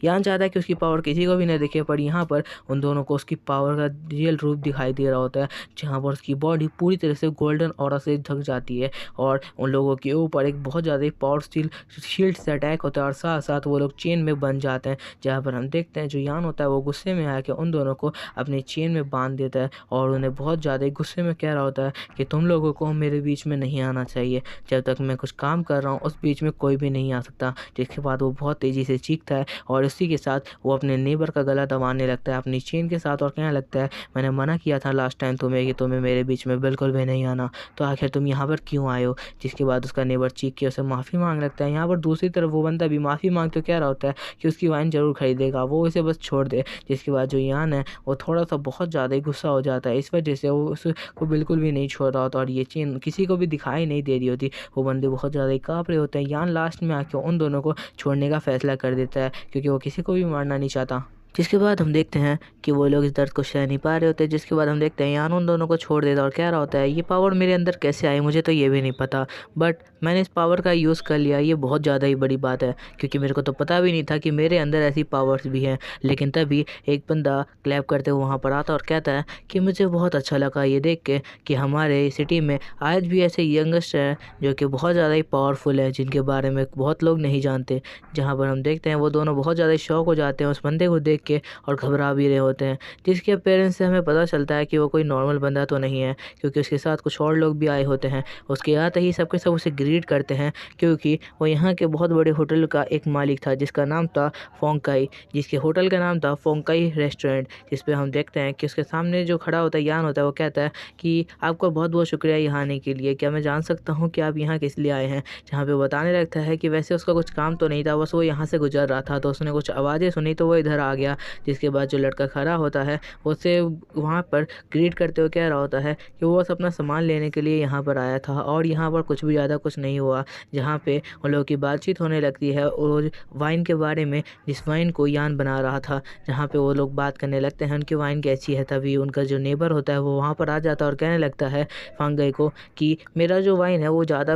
यान चाहता है कि उसकी पावर किसी को भी न दिखे पर यहाँ पर उन दोनों को उसकी पावर का रियल रूप दिखाई दे रहा होता है जहाँ पर उसकी बॉडी पूरी तरह से गोल्डन ऑरा से ढक जाती है और उन लोगों के ऊपर एक बहुत ज़्यादा पावरफुल शील्ड से अटैक होता है और साथ साथ वो लोग चेन में बन जाते हैं। जहाँ पर हम देखते हैं जो यान होता है वो गुस्से में आके उन दोनों को अपनी चेन में बांध देता है और उन्हें बहुत ज़्यादा गुस्से में कह रहा होता है कि तुम लोगों को मेरे बीच में नहीं आना चाहिए, जब तक मैं कुछ काम कर रहा हूँ उस बीच में कोई भी नहीं आ सकता। जिसके बाद वो बहुत तेज़ी से चीखता है और इसी के साथ वो अपने नेबर का गला दबाने लगता है अपनी चेन के साथ और कहने लगता है मैंने मना किया था लास्ट टाइम तुम्हें कि तुम्हें मेरे बीच में बिल्कुल भी नहीं आना, तो आखिर तुम यहाँ पर क्यों आए हो। जिसके बाद उसका नेबर चीख के उसे माफ़ी मांग लगता है। यहाँ पर दूसरी तरफ वो बंदा भी माफ़ी मांग तो कह रहा होता है कि उसकी वाइन ज़रूर खरीदेगा, वो इसे बस छोड़ दे। जिसके बाद जो यान है वो थोड़ा सा बहुत ज़्यादा ही गुस्सा हो जाता है, इस वजह से वो उसको बिल्कुल भी नहीं छोड़ रहा होता और ये चेन किसी को भी दिखाई नहीं दे रही होती। वो बंदे बहुत ज़्यादा ही काँप रहे होते हैं। यान लास्ट में आके उन दोनों को छोड़ने का फैसला कर देता है क्योंकि वो किसी को भी मारना नहीं चाहता। जिसके बाद हम देखते हैं कि वो लोग इस दर्द को सह नहीं पा रहे होते। जिसके बाद हम देखते हैं यान उन दोनों को छोड़ देता और कह रहा होता है ये पावर मेरे अंदर कैसे आई मुझे तो ये भी नहीं पता, बट मैंने इस पावर का यूज़ कर लिया, ये बहुत ज़्यादा ही बड़ी बात है क्योंकि मेरे को तो पता भी नहीं था कि मेरे अंदर ऐसी पावर्स भी हैं। लेकिन तभी एक बंदा क्लैप करते हुए वहाँ पर आता और कहता है कि मुझे बहुत अच्छा लगा ये देख के कि हमारे सिटी में आज भी ऐसे यंगस्टर हैं जो कि बहुत ज़्यादा ही पावरफुल है जिनके बारे में बहुत लोग नहीं जानते। जहाँ पर हम देखते हैं वो दोनों बहुत ज़्यादा शौक हो जाते हैं उस बंदे को देख के और घबरा भी रहे होते हैं। जिसके अपीयरेंस से हमें पता चलता है कि वो कोई नॉर्मल बंदा तो नहीं है क्योंकि उसके साथ कुछ और लोग भी आए होते हैं। उसके आते ही सबके सब उसे ग्रीट करते हैं क्योंकि वो यहाँ के बहुत बड़े होटल का एक मालिक था जिसका नाम था फोंकाई, जिसके होटल का नाम था फोंकाई रेस्टोरेंट। जिस पे हम देखते हैं कि उसके सामने जो खड़ा होता है यान होता है वो कहता है कि आपका बहुत बहुत शुक्रिया यहाँ आने के लिए, क्या मैं जान सकता हूँ कि आप यहाँ किस लिए आए हैं। जहाँ पे बताने लगता है कि वैसे उसका कुछ काम तो नहीं था, बस वो यहाँ से गुजर रहा था तो उसने कुछ आवाज़ें सुनी तो वो इधर आ गया। जिसके बाद जो लड़का खड़ा होता है उसे वहाँ पर ग्रीट करते हुए कह रहा होता है कि वो बस अपना सामान लेने के लिए यहाँ पर आया था और यहाँ पर कुछ भी ज़्यादा कुछ नहीं हुआ। जहाँ पे उन लोगों की बातचीत होने लगती है और वाइन के बारे में जिस वाइन को यान बना रहा था, जहाँ पे वो लोग बात करने लगते हैं उनकी वाइन कैसी है। तभी उनका जो नेबर होता है वो वहाँ पर आ जाता है और कहने लगता है फांगाई को कि मेरा जो वाइन है वो ज़्यादा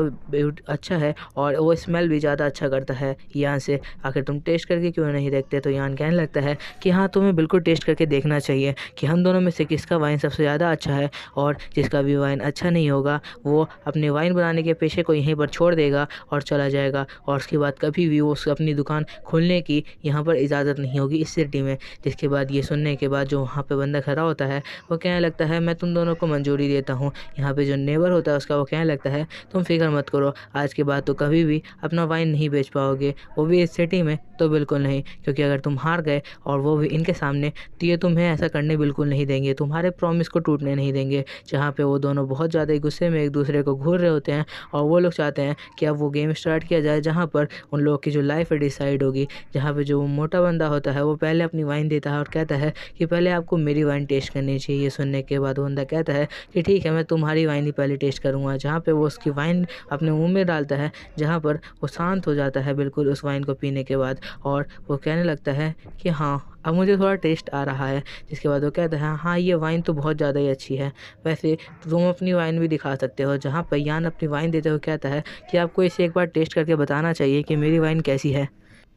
अच्छा है और वो स्मेल भी ज़्यादा अच्छा करता है यान से, आखिर तुम टेस्ट करके क्यों नहीं देखते। तो यान कहने लगता है कि हाँ तुम्हें बिल्कुल टेस्ट करके देखना चाहिए कि हम दोनों में से किसका वाइन सबसे ज़्यादा अच्छा है, और जिसका भी वाइन अच्छा नहीं होगा वो अपने वाइन बनाने के पेशे को यहीं पर छोड़ देगा और चला जाएगा, और उसके बाद कभी भी वो अपनी दुकान खोलने की यहाँ पर इजाज़त नहीं होगी इस सिटी में। जिसके बाद ये सुनने के बाद जो वहाँ पे बंदा खड़ा होता है वो कहने लगता है मैं तुम दोनों को मंजूरी देता हूँ। यहाँ पे जो नेबर होता है उसका वो कहने लगता है तुम फिक्र मत करो, आज के बाद तो कभी भी अपना वाइन नहीं बेच पाओगे, वो भी इस सिटी में तो बिल्कुल नहीं, क्योंकि अगर तुम हार गए और वो भी इनके सामने तो ये तुम्हें ऐसा करने बिल्कुल नहीं देंगे, तुम्हारे प्रॉमिस को टूटने नहीं देंगे। जहाँ पे वो दोनों बहुत ज़्यादा गुस्से में एक दूसरे को घूर रहे होते हैं और वो लोग चाहते हैं कि अब वो गेम स्टार्ट किया जाए जहाँ पर उन लोगों की जो लाइफ है डिसाइड होगी। जहाँ पे जो मोटा बंदा होता है वो पहले अपनी वाइन देता है और कहता है कि पहले आपको मेरी वाइन टेस्ट करनी चाहिए। ये सुनने के बाद वो बंदा कहता है कि ठीक है मैं तुम्हारी वाइन ही पहले टेस्ट करूँगा। जहाँ पे वो उसकी वाइन अपने मुँह में डालता है, जहाँ पर वो शांत हो जाता है बिल्कुल उस वाइन को पीने के बाद, और वो कहने लगता है कि हाँ अब मुझे थोड़ा टेस्ट आ रहा है। जिसके बाद वो कहता है हाँ ये वाइन तो बहुत ज़्यादा ही अच्छी है, वैसे तुम अपनी वाइन भी दिखा सकते हो। जहाँ पर यान अपनी वाइन देते हुए कहता है कि आपको इसे एक बार टेस्ट करके बताना चाहिए कि मेरी वाइन कैसी है।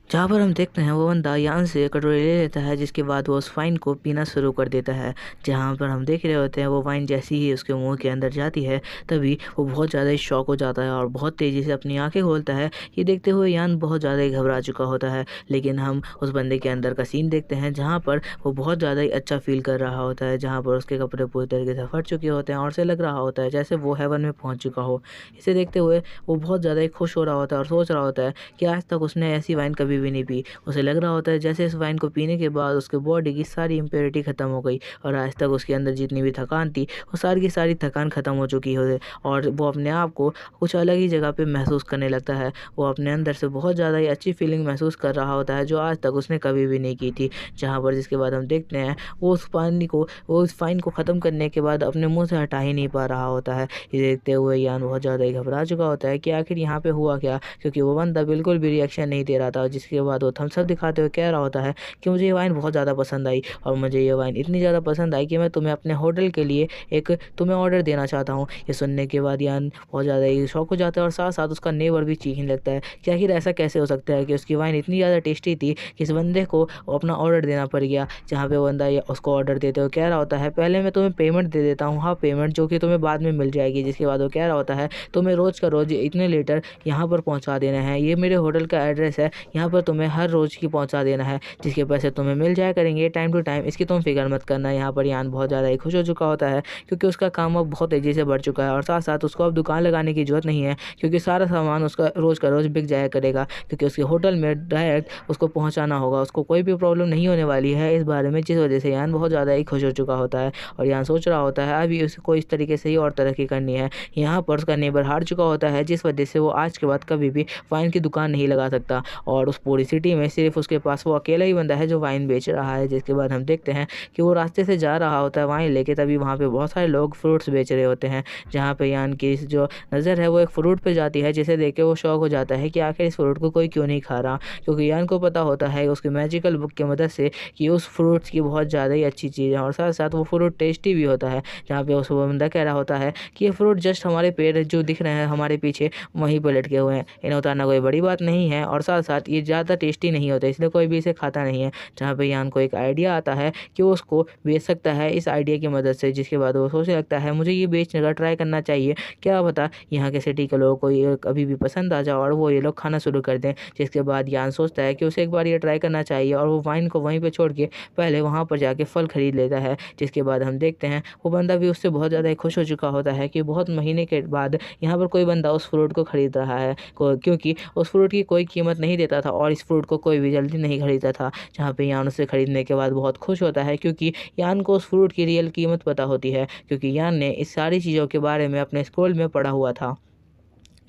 जहाँ पर हम देखते हैं वो बंदा यान से कटोरी ले लेता है, जिसके बाद वो उस वाइन को पीना शुरू कर देता है। जहाँ पर हम देख रहे होते हैं वो वाइन जैसी ही उसके मुंह के अंदर जाती है तभी वो बहुत ज़्यादा ही शॉक हो जाता है और बहुत तेज़ी से अपनी आंखें खोलता है। ये देखते हुए यान बहुत ज़्यादा ही घबरा चुका होता है, लेकिन हम उस बंदे के अंदर का सीन देखते हैं जहाँ पर वो बहुत ज़्यादा ही अच्छा फील कर रहा होता है, जहाँ पर उसके कपड़े पूरी तरीके से फट चुके होते हैं और उसे लग रहा होता है जैसे वो हेवन में पहुँच चुका हो। इसे देखते हुए वो बहुत ज़्यादा ही खुश हो रहा होता है और सोच रहा होता है कि आज तक उसने ऐसी वाइन कभी भी नहीं पी। उसे लग रहा होता है जैसे इस वाइन को पीने के बाद उसके बॉडी की सारी इम्प्योरिटी ख़त्म हो गई और आज तक उसके अंदर जितनी भी थकान थी वो सारी की सारी थकान ख़त्म हो चुकी है, और वो अपने आप को कुछ अलग ही जगह पे महसूस करने लगता है। वो अपने अंदर से बहुत ज़्यादा ही अच्छी फीलिंग महसूस कर रहा होता है जो आज तक उसने कभी भी नहीं की थी। जहाँ पर जिसके बाद हम देखते हैं वो उस फाइन को ख़त्म करने के बाद अपने मुँह से हटा ही नहीं पा रहा होता है। ये देखते हुए यान बहुत ज़्यादा ही घबरा चुका होता है कि आखिर यहाँ पे हुआ क्या, क्योंकि वो बंदा बिल्कुल भी रिएक्शन नहीं दे रहा था। जिसके बाद वो थम्स अप दिखाते हुए कह रहा होता है कि मुझे ये वाइन बहुत ज़्यादा पसंद आई, और मुझे ये वाइन इतनी ज़्यादा पसंद आई कि मैं तुम्हें अपने होटल के लिए एक तुम्हें ऑर्डर देना चाहता हूँ। ये सुनने के बाद यान बहुत ज़्यादा ही शॉक हो जाता है और साथ साथ उसका नेबर भी चीखने लगता है कि आखिर ऐसा कैसे हो सकता है कि उसकी वाइन इतनी ज़्यादा टेस्टी थी कि इस बंदे को अपना ऑर्डर देना पड़ गया। जहाँ पे बंदा उसको ऑर्डर देते हुए कह रहा होता है पहले मैं तुम्हें पेमेंट दे देता हूँ, हाँ पेमेंट जो कि तुम्हें बाद में मिल जाएगी। जिसके बाद वो कह रहा होता है तुम्हें रोज़ का रोज़ इतने लीटर यहाँ पर पहुँचा देना है, ये मेरे होटल का एड्रेस है, यहाँ पर तुम्हें हर रोज़ की पहुँचा देना है, जिसके पैसे तुम्हें मिल जाया करेंगे टाइम टू टाइम, इसकी तुम फिक्र मत करना। यहाँ पर यान बहुत ज़्यादा ही खुश हो चुका होता है क्योंकि उसका काम अब बहुत तेज़ी से बढ़ चुका है और साथ साथ उसको अब दुकान लगाने की ज़रूरत नहीं है क्योंकि सारा सामान उसका रोज़ का रोज़ बिक जाया करेगा, क्योंकि उसके होटल में डायरेक्ट उसको पहुँचाना होगा, उसको कोई भी प्रॉब्लम नहीं होने वाली है इस बारे में। जिस वजह से यान बहुत ज़्यादा ही खुश हो चुका होता है और यान सोच रहा होता है अभी उसको इस तरीके से ही और तरक्की करनी है। यहाँ पर उसका नेबर हार चुका होता है जिस वजह से वो आज के बाद कभी भी वाइन की दुकान नहीं लगा सकता और उस पूरी सिटी में सिर्फ उसके पास वो अकेला ही बंदा है जो वाइन बेच रहा है। जिसके बाद हम देखते हैं कि वो रास्ते से जा रहा होता है वाइन लेके, तभी वहाँ पे बहुत सारे लोग फ्रूट्स बेच रहे होते हैं। जहाँ पे यान की जो नज़र है वो एक फ्रूट पे जाती है जिसे देख के वो शौक हो जाता है कि आखिर इस फ्रूट को कोई क्यों नहीं खा रहा, क्योंकि यान को पता होता है उसकी मैजिकल बुक की मदद से कि उस फ्रूट्स की बहुत ज़्यादा ही अच्छी चीज़ है और साथ साथ वो फ्रूट टेस्टी भी होता है। जहाँ पे उस बंदा कह रहा होता है कि ये फ्रूट जस्ट हमारे पेड़ जो दिख रहे हैं हमारे पीछे वहीं पर लटके हुए हैं, इन्हें उतारना कोई बड़ी बात नहीं है और साथ साथ ये ज़्यादा टेस्टी नहीं होता इसलिए कोई भी इसे खाता नहीं है। जहाँ पे यान को एक आइडिया आता है कि वो उसको बेच सकता है इस आइडिया की मदद से। जिसके बाद वो सोचने लगता है मुझे ये बेचने का ट्राई करना चाहिए, क्या पता यहाँ के सिटी के लोगों को ये कभी भी पसंद आ जाए और वो ये लोग खाना शुरू कर दें। जिसके बाद यान सोचता है कि उसे एक बार ये ट्राई करना चाहिए और वो वाइन को वहीं पर छोड़ के पहले वहाँ पर जाके फल खरीद लेता है। जिसके बाद हम देखते हैं वो बंदा भी उससे बहुत ज़्यादा खुश हो चुका होता है कि बहुत महीने के बाद यहाँ पर कोई बंदा उस फ्रूट को खरीद रहा है, क्योंकि उस फ्रूट की कोई कीमत नहीं देता था और इस फ्रूट को कोई भी जल्दी नहीं खरीदता था। जहाँ पे यान उसे खरीदने के बाद बहुत खुश होता है क्योंकि यान को उस फ्रूट की रियल कीमत पता होती है, क्योंकि यान ने इस सारी चीज़ों के बारे में अपने स्कूल में पढ़ा हुआ था।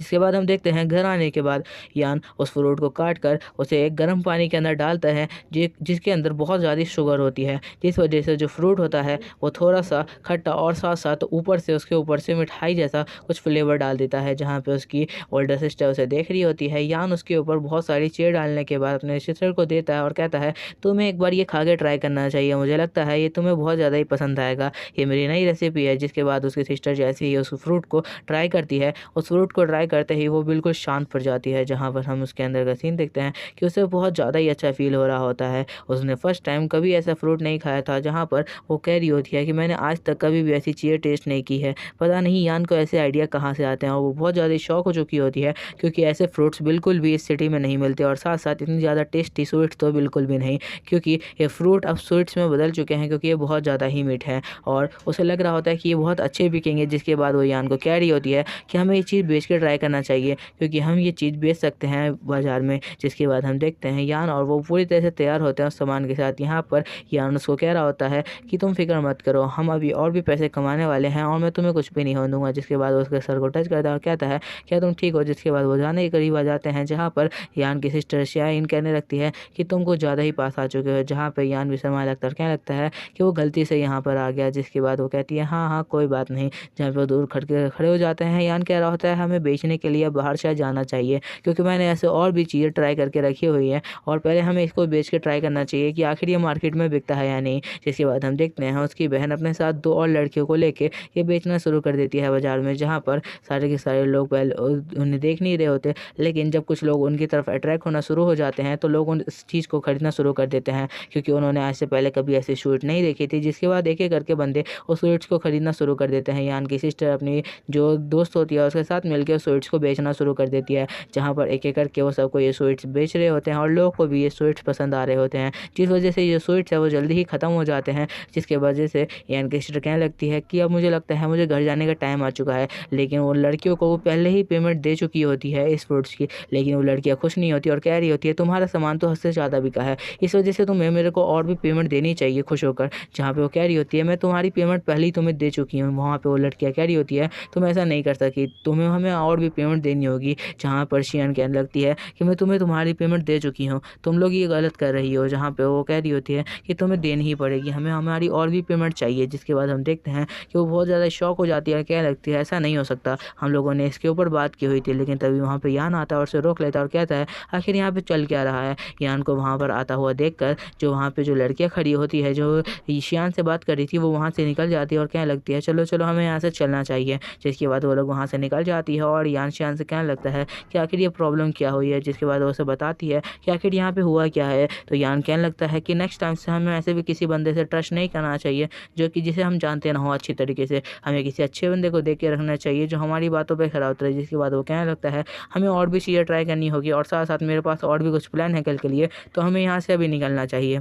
इसके बाद हम देखते हैं घर आने के बाद यान उस फ्रूट को काट कर उसे एक गर्म पानी के अंदर डालता है जिसके अंदर बहुत ज़्यादा शुगर होती है, जिस वजह से जो फ्रूट होता है वो थोड़ा सा खट्टा और साथ साथ ऊपर से उसके ऊपर से मिठाई जैसा कुछ फ्लेवर डाल देता है। जहाँ पे उसकी ओल्डर सिस्टर उसे देख रही होती है, यान उसके ऊपर बहुत सारी चीज़ डालने के बाद अपने सिस्टर को देता है और कहता है तुम्हें एक बार ये खा के ट्राई करना चाहिए, मुझे लगता है ये तुम्हें बहुत ज़्यादा ही पसंद आएगा, ये मेरी नई रेसिपी है। जिसके बाद उसकी सिस्टर जैसे ही उस फ्रूट को ट्राई करती है, उस फ्रूट को ट्राई ट्राई करते ही वो बिल्कुल शांत पड़ जाती है, जहाँ पर हम उसके अंदर का सीन देखते हैं कि उसे बहुत ज़्यादा ही अच्छा फ़ील हो रहा होता है। उसने फर्स्ट टाइम कभी ऐसा फ्रूट नहीं खाया था, जहाँ पर वो कह रही होती है कि मैंने आज तक कभी भी ऐसी चीज़ें टेस्ट नहीं की है। पता नहीं यान को ऐसे आइडिया कहाँ से आते हैं, और वो बहुत ज़्यादा शॉक हो चुकी होती है, क्योंकि ऐसे फ्रूट्स बिल्कुल भी इस सिटी में नहीं मिलते, और साथ-साथ इतनी ज़्यादा टेस्टी स्वीट्स तो बिल्कुल भी नहीं, क्योंकि ये फ्रूट अब स्वीट्स में बदल चुके हैं, क्योंकि ये बहुत ज़्यादा ही मीठे हैं और उसे लग रहा होता है कि ये बहुत अच्छे बिकेंगे। जिसके बाद वो यान को कह रही होती है कि हमें ये चीज़ बेच के ट्राई करना चाहिए, क्योंकि हम ये चीज़ बेच सकते हैं बाज़ार में। जिसके बाद हम देखते हैं यान और वो पूरी तरह से तैयार होते हैं उस सामान के साथ। यहाँ पर यान उसको कह रहा होता है कि तुम फ़िक्र मत करो, हम अभी और भी पैसे कमाने वाले हैं और मैं तुम्हें कुछ भी नहीं होने दूँगा। जिसके बाद वो उसके सर को टच करता है और कहता है, क्या तुम ठीक हो? जिसके बाद वो जाने के करीब आ जाते हैं, जहाँ पर यान की सिस्टर शाइन कहने लगती है कि तुम कुछ ज़्यादा ही पास आ चुके हो। जहाँ पे यान भी शर्माने लगता है और कहने लगता है कि वो गलती से यहाँ पर आ गया। जिसके बाद वो कहती है, हाँ, हाँ, कोई बात नहीं। जहाँ पे वो दूर खड़े हो जाते हैं, यान कह रहा होता है हमें बेचने के लिए बाहर शायद जाना चाहिए, क्योंकि मैंने ऐसे और भी चीज़ें ट्राई करके रखी हुई हैं और पहले हमें इसको बेच के ट्राई करना चाहिए कि आखिर ये मार्केट में बिकता है या नहीं। जिसके बाद हम देखते हैं उसकी बहन अपने साथ 2 और लड़कियों को लेके ये बेचना शुरू कर देती है बाज़ार में, जहाँ पर सारे के सारे लोग पहले उन्हें देख नहीं रहे होते, लेकिन जब कुछ लोग उनकी तरफ अट्रैक्ट होना शुरू हो जाते हैं, तो लोग उन इस चीज़ को खरीदना शुरू कर देते हैं, क्योंकि उन्होंने आज से पहले कभी ऐसी स्वीट नहीं देखी थी। जिसके बाद एक-एक करके बंदे उस स्वीट्स को खरीदना शुरू कर देते हैं। यान की सिस्टर अपनी जो दोस्त होती है उसके साथ मिलकर उस स्वीट्स को बेचना शुरू कर देती है, जहाँ पर एक-एक करके वो सबको ये स्वीट्स बेच रहे होते हैं और लोगों को भी ये स्वीट्स पसंद आ रहे होते हैं, जिस वजह से ये स्वीट्स है वो जल्दी ही ख़त्म हो जाते हैं। जिसके वजह से यान की सिस्टर कहने लगती है कि अब मुझे लगता है मुझे घर जाने का टाइम आ चुका है, लेकिन वो लड़कियों को वो पहले ही पेमेंट दे चुकी होती है इस फ्रूट्स की, लेकिन वो लड़कियाँ खुश नहीं होती और कह रही होती है तुम्हारा सामान तो हद से ज़्यादा बिका है, इस वजह से तुम्हें मेरे को और भी पेमेंट देनी चाहिए खुश होकर। जहाँ पे वो कह रही होती है मैं तुम्हारी पेमेंट पहले ही तुम्हें दे चुकी हूँ। वहाँ पे वो लड़कियाँ कह रही होती है तुम ऐसा नहीं कर सकी, तुम्हें हमें और भी पेमेंट देनी होगी। जहाँ पर शियान कहने लगती है कि मैं तुम्हें तुम्हारी पेमेंट दे चुकी हूँ, तुम लोग ये गलत कर रही हो। जहाँ पे वो कह रही होती है कि तुम्हें देनी ही पड़ेगी, हमें हमारी और भी पेमेंट चाहिए। जिसके बाद हम देखते हैं कि वो बहुत ज़्यादा शॉक हो जाती है, कहने लगती है ऐसा नहीं हो सकता, हम लोगों ने इसके ऊपर बात की हुई थी। लेकिन तभी वहाँ पे यान आता है और उसे रोक लेता है और कहता है आखिर यहाँ पे चल क्या रहा है। यान को वहाँ पर आता हुआ देखकर जो वहाँ पे जो लड़कियाँ खड़ी होती है जो शियान से बात कर रही थी, वो वहाँ से निकल जाती है और कहने लगती है चलो चलो हमें यहाँ से चलना चाहिए। जिसके बाद वो लोग वहाँ से निकल जाती है और यान शियान से कहने लगता है कि आखिर ये प्रॉब्लम क्या हुई है। जिसके बाद वो उसे बताती है कि आखिर यहाँ पे हुआ क्या है। तो यान कहने लगता है कि नेक्स्ट टाइम से हमें ऐसे भी किसी बंदे से ट्रस्ट नहीं करना चाहिए जो कि जिसे हम जानते ना हो अच्छी तरीके से, हमें किसी अच्छे बंदे को देख के रखना चाहिए जो हमारी बातों पे खरा उतरे। जिसके बाद वो कहने लगता है हमें और भी चीज़ें ट्राई करनी होगी और साथ साथ मेरे पास और भी कुछ प्लान है कल के लिए, तो हमें यहाँ से अभी निकलना चाहिए।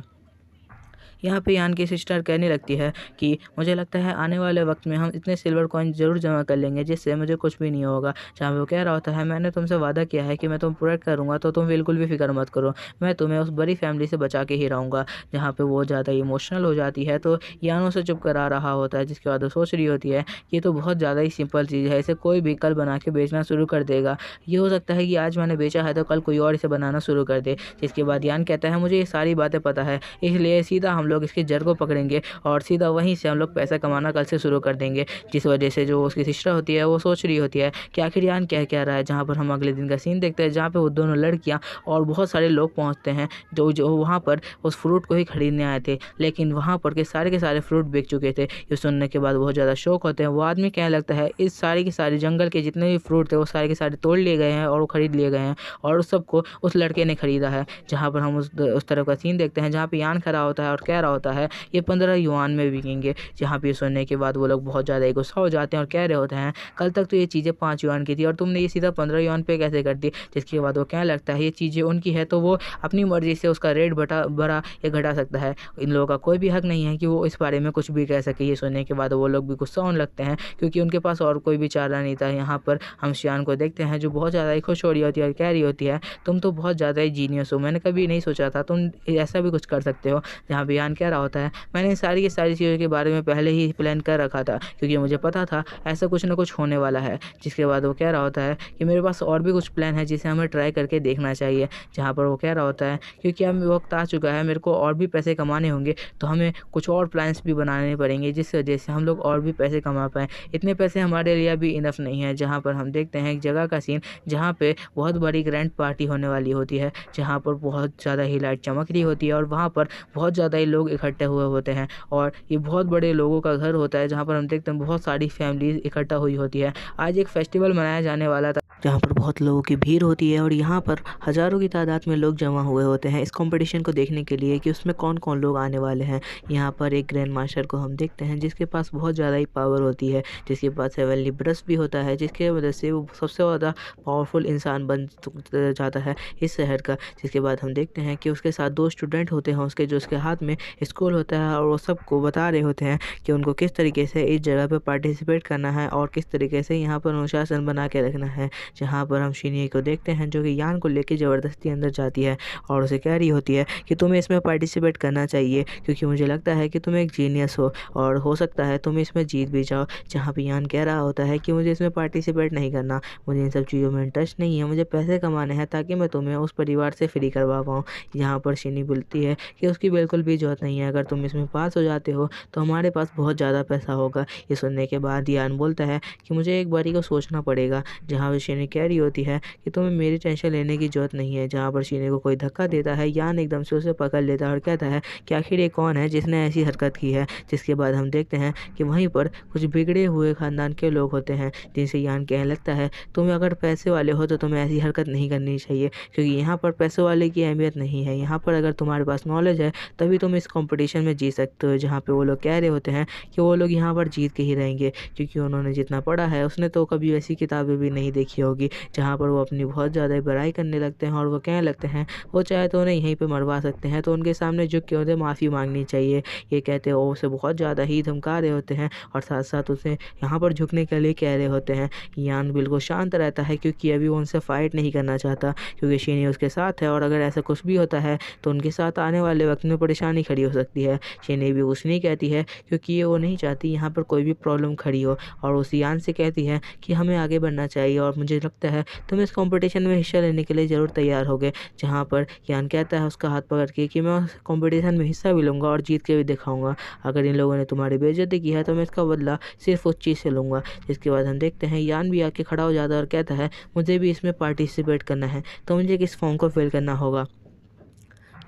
यहाँ पे यान की सिस्टर कहने लगती है कि मुझे लगता है आने वाले वक्त में हम इतने सिल्वर कॉइन ज़रूर जमा कर लेंगे जिससे मुझे कुछ भी नहीं होगा। जहाँ पे वो कह रहा होता है मैंने तुमसे वादा किया है कि मैं तुम प्रोटेक्ट करूँगा, तो तुम बिल्कुल भी फिक्र मत करो, मैं तुम्हें उस बड़ी फैमिली से बचा के ही रहूँगा। जहाँ पे वो ज़्यादा इमोशनल हो जाती है, तो यान उसे चुप करा रहा होता है। जिसके बाद वो सोच रही होती है ये तो बहुत ज़्यादा ही सिंपल चीज़ है, इसे कोई भी कल बना के बेचना शुरू कर देगा। ये हो सकता है कि आज मैंने बेचा है तो कल कोई और इसे बनाना शुरू कर दे। जिसके बाद यान कहता है मुझे ये सारी बातें पता है, इसलिए सीधा हम लोग इसके जड़ को पकड़ेंगे और सीधा वहीं से हम लोग पैसा कमाना कल से शुरू कर देंगे। जिस वजह से जो उसकी सिस्टर होती है वो सोच रही होती है कि आखिर यान कह क्या रहा है। जहाँ पर हम अगले दिन का सीन देखते हैं, जहाँ पे वो दोनों लड़कियाँ और बहुत सारे लोग पहुँचते हैं जो वहाँ पर उस फ्रूट को ही खरीदने आए थे, लेकिन वहाँ पर के सारे फ्रूट बिक चुके थे। ये सुनने के बाद बहुत ज़्यादा शौक होते हैं। वो आदमी कहने लगता है इस सारे के सारे जंगल के जितने भी फ्रूट थे वो सारे के सारे तोड़ लिए गए हैं और वो खरीद लिए गए हैं और उस सबको उस लड़के ने खरीदा है। जहाँ पर हम उस तरफ का सीन देखते हैं जहाँ पे यान खड़ा होता है और कह रहा होता है ये 15 युआन में बिकेंगे। जहाँ पे सुनने के बाद वो लोग बहुत ज़्यादा गुस्सा हो जाते हैं और कह रहे होते हैं कल तक तो ये चीज़ें 5 युआन की थी और तुमने ये सीधा 15 युआन पे कैसे कर दी। जिसके बाद वो कहने लगता है ये चीज़ें उनकी है तो वो अपनी मर्ज़ी से उसका रेट बढ़ा या घटा सकता है, इन लोगों का कोई भी हक नहीं है कि वो इस बारे में कुछ भी कह सके। ये सुनने के बाद वो लोग भी गुस्सा होने लगते हैं क्योंकि उनके पास और कोई भी चारा नहीं था। यहाँ पर हम शियान को देखते हैं जो बहुत ज़्यादा ही खुश हो रही होती है और कह रही होती है तुम तो बहुत ज़्यादा ही जीनियस हो, मैंने कभी नहीं सोचा था तुम ऐसा भी कुछ कर सकते हो। जहाँ पे यान कह रहा होता है मैंने सारी की सारी चीज़ों के बारे में पहले ही प्लान कर रखा था क्योंकि मुझे पता था ऐसा कुछ ना कुछ होने वाला है। जिसके बाद वो कह रहा होता है कि मेरे पास और भी कुछ प्लान है जिसे हमें ट्राई करके देखना चाहिए। जहाँ पर वो कह रहा होता है क्योंकि अब वक्त आ चुका है, मेरे को और भी पैसे कमाने होंगे तो हमें कुछ और प्लान्स भी बनाने पड़ेंगे जिस वजह से हम लोग और भी पैसे कमा पाएँ। इतने पैसे हमारे लिए अभी इनफ नहीं है। जहाँ पर हम देखते हैं एक जगह का सीन जहाँ पे बहुत बड़ी ग्रैंड पार्टी होने वाली होती है, जहाँ पर बहुत ज़्यादा ही लाइट चमक रही होती है और वहाँ पर बहुत ज़्यादा ही लोग इकट्ठे हुए होते हैं और ये बहुत बड़े लोगों का घर होता है जहाँ पर हम देखते हैं बहुत सारी फैमिली इकट्ठा हुई होती है। आज एक फेस्टिवल मनाया जाने वाला था जहाँ पर बहुत लोगों की भीड़ होती है और यहाँ पर हज़ारों की तादाद में लोग जमा हुए होते हैं इस कंपटीशन को देखने के लिए कि उसमें कौन-कौन लोग आने वाले हैं। यहाँ पर एक ग्रैंड मास्टर को हम देखते हैं जिसके पास बहुत ज़्यादा ही पावर होती है, जिसके पास हेवनली ब्रश भी होता है, जिसकी वजह से वो सबसे ज़्यादा पावरफुल इंसान बन जाता है इस शहर का। जिसके बाद हम देखते हैं कि उसके साथ 2 स्टूडेंट होते हैं उसके, जो उसके हाथ में स्कूल होता है और वो सबको बता रहे होते हैं कि उनको किस तरीके से इस जगह पे पार्टिसिपेट करना है और किस तरीके से यहाँ पर अनुशासन बना के रखना है। जहाँ पर हम शिन्ये को देखते हैं जो कि यान को लेके ज़बरदस्ती अंदर जाती है और उसे कह रही होती है कि तुम्हें इसमें पार्टिसिपेट करना चाहिए क्योंकि मुझे लगता है कि तुम एक जीनियस हो और हो सकता है तुम इसमें जीत भी जाओ। जहाँ पे यान कह रहा होता है कि मुझे इसमें पार्टिसिपेट नहीं करना, मुझे इन सब चीज़ों में इंटरेस्ट नहीं है, मुझे पैसे कमाने हैं ताकि मैं तुम्हें उस परिवार से फ्री करवा पाऊँ। यहाँ पर शिन्नी बोलती है कि उसकी बिल्कुल भी ज़रूरत नहीं है, अगर तुम इसमें पास हो जाते हो तो हमारे पास बहुत ज़्यादा पैसा होगा। ये सुनने के बाद यान बोलता है कि मुझे एक बारी को सोचना पड़ेगा। जहाँ पे शिन्नी कह रही होती है कि तुम्हें मेरी टेंशन लेने की ज़रूरत नहीं है। जहाँ पर शिन्नी को कोई धक्का देता है, यान एकदम से उसे पकड़ लेता है और कहता है कि आखिर ये कौन है जिसने ऐसी हरकत की है। जिसके बाद हम देखते हैं कि वहीं पर कुछ बिगड़े हुए ख़ानदान के लोग होते हैं जिनसे यान कहने लगता है तुम अगर पैसे वाले हो तो तुम्हें ऐसी हरकत नहीं करनी चाहिए क्योंकि यहाँ पर पैसों वाले की अहमियत नहीं है। यहाँ पर अगर तुम्हारे पास नॉलेज है तभी तुम इस कॉम्पिटिशन में जीत सकते हो। जहाँ पे वो लोग कह रहे होते हैं कि वो लोग यहाँ पर जीत के ही रहेंगे क्योंकि उन्होंने जितना पढ़ा है उसने तो कभी वैसी किताबें भी नहीं देखी होगी। जहाँ पर वो अपनी बहुत ज़्यादा बड़ाई करने लगते हैं और वो कहने लगते हैं वो चाहे तो उन्हें यहीं पे मरवा सकते हैं, तो उनके सामने झुक के उन्हें माफ़ी मांगनी चाहिए। ये कहते वो उसे बहुत ज़्यादा ही धमका रहे होते हैं और साथ साथ उसे यहाँ पर झुकने के लिए कह रहे होते हैं। यान बिल्कुल शांत रहता है क्योंकि अभी वो उनसे फाइट नहीं करना चाहता क्योंकि शिन्नी उसके साथ है और अगर ऐसा कुछ भी होता है तो उनके साथ आने वाले वक्त में परेशानी खड़ी हो सकती है। शिन्नी भी कुछ नहीं कहती है क्योंकि ये वो नहीं चाहती यहाँ पर कोई भी प्रॉब्लम खड़ी हो और उस यान से कहती है कि हमें आगे बढ़ना चाहिए और मुझे लगता है तुम इस कंपटीशन में हिस्सा लेने के लिए ज़रूर तैयार होगे। जहाँ पर यान कहता है उसका हाथ पकड़ के कि मैं उस कंपटीशन में हिस्सा भी लूँगा और जीत के भी दिखाऊँगा। अगर इन लोगों ने तुम्हारी बेइज्जती की है तो मैं इसका बदला सिर्फ उस चीज़ से लूँगा। जिसके बाद हम देखते हैं यान भी आके खड़ा हो जाता है और कहता है मुझे भी इसमें पार्टिसिपेट करना है, तो मुझे किस फॉर्म को फिल करना होगा।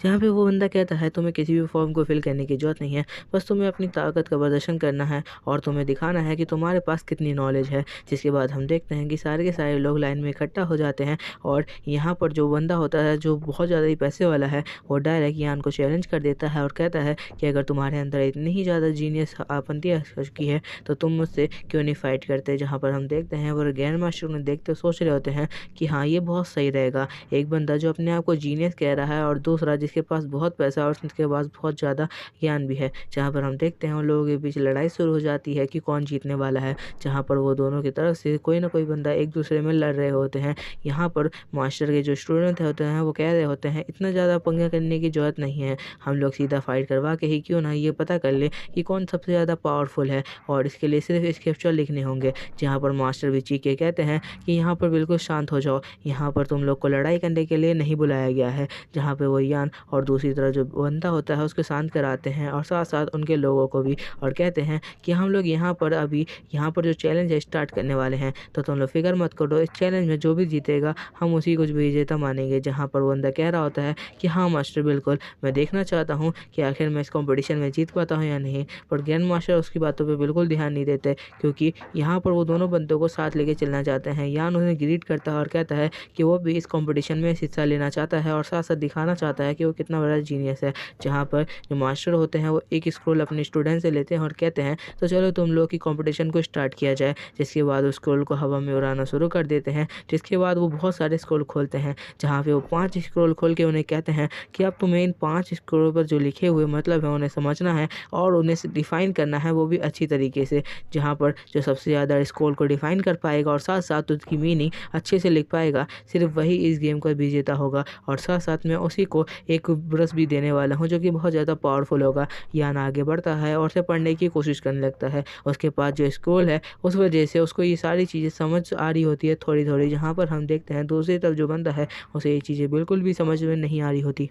जहाँ पे वो बंदा कहता है तुम्हें किसी भी फॉर्म को फिल करने की ज़रूरत नहीं है, बस तुम्हें अपनी ताकत का प्रदर्शन करना है और तुम्हें दिखाना है कि तुम्हारे पास कितनी नॉलेज है। जिसके बाद हम देखते हैं कि सारे के सारे लोग लाइन में इकट्ठा हो जाते हैं और यहाँ पर जो बंदा होता है जो बहुत ज़्यादा ही पैसे वाला है वो डायरेक्ट यान को चैलेंज कर देता है और कहता है कि अगर तुम्हारे अंदर इतनी ही ज़्यादा जीनियस आपत्ति आ चुकी है तो तुम मुझसे क्यों नहीं फाइट करते। जहाँ पर हम देखते हैं वो ग्रैंड मास्टर उन्हें देखते सोच रहे होते हैं कि हाँ ये बहुत सही रहेगा, एक बंदा जो अपने आप को जीनियस कह रहा है और दूसरा जिसके पास बहुत पैसा और उसके पास बहुत ज़्यादा ज्ञान भी है। जहाँ पर हम देखते हैं उन लोगों के बीच लड़ाई शुरू हो जाती है कि कौन जीतने वाला है। जहाँ पर वो दोनों की तरफ से कोई ना कोई बंदा एक दूसरे में लड़ रहे होते हैं। यहाँ पर मास्टर के जो स्टूडेंट होते हैं वो कह रहे होते हैं इतना ज़्यादा पंगा करने की ज़रूरत नहीं है, हम लोग सीधा फाइट करवा के ही क्यों ना ये पता कर ले कि कौन सबसे ज़्यादा पावरफुल है और इसके लिए सिर्फ स्क्रिप्चर लिखने होंगे। जहाँ पर मास्टर भी चीख के कहते हैं कि यहाँ पर बिल्कुल शांत हो जाओ, यहाँ पर तुम लोग को लड़ाई करने के लिए नहीं बुलाया गया है। जहाँ पे वो यान और दूसरी तरफ जो बंदा होता है उसको शांत कराते हैं और साथ साथ उनके लोगों को भी और कहते हैं कि हम लोग यहाँ पर अभी यहाँ पर जो चैलेंज है स्टार्ट करने वाले हैं, तो तुम लोग फिक्र मत करो, इस चैलेंज में जो भी जीतेगा हम उसी को विजेता मानेंगे। जहाँ पर वो बंदा कह रहा होता है कि हाँ मास्टर बिल्कुल, मैं देखना चाहता हूँ कि आखिर मैं इस कॉम्पिटिशन में जीत पाता हूँ या नहीं। पर ग्रैंड मास्टर उसकी बातों पर बिल्कुल ध्यान नहीं देते क्योंकि यहाँ पर वो दोनों बंदों को साथ लेके चलना चाहते हैं। यान उन्हें ग्रीट करता है और कहता है कि वो भी इस कॉम्पिटिशन में हिस्सा लेना चाहता है और साथ साथ दिखाना चाहता है कि वो कितना बड़ा जीनियस है। जहाँ पर जो मास्टर होते हैं वो एक स्क्रोल अपने स्टूडेंट से लेते हैं और कहते हैं तो चलो तुम लोग की कंपटीशन को स्टार्ट किया जाए। जिसके बाद उस स्क्रोल को हवा में उड़ाना शुरू कर देते हैं। जिसके बाद वो बहुत सारे स्क्रोल खोलते हैं, जहाँ पे वो 5 स्क्रोल खोल के उन्हें कहते हैं कि अब तुम्हें इन 5 स्क्रोल पर जो लिखे हुए मतलब है उन्हें समझना है और उन्हें डिफ़ाइन करना है, वो भी अच्छी तरीके से। जहाँ पर जो सबसे ज़्यादा स्क्रोल को डिफ़ाइन कर पाएगा और साथ साथ उसकी मीनिंग अच्छे से लिख पाएगा, सिर्फ वही इस गेम का विजेता होगा। और साथ साथ में उसी को एक ब्रश भी देने वाला हूँ जो कि बहुत ज़्यादा पावरफुल होगा। यान आगे बढ़ता है और उसे पढ़ने की कोशिश करने लगता है। उसके पास जो स्क्रोल है उस वजह से उसको ये सारी चीज़ें समझ आ रही होती है थोड़ी थोड़ी। जहाँ पर हम देखते हैं दूसरी तरफ जो बंदा है उसे ये चीज़ें बिल्कुल भी समझ में नहीं आ रही होती।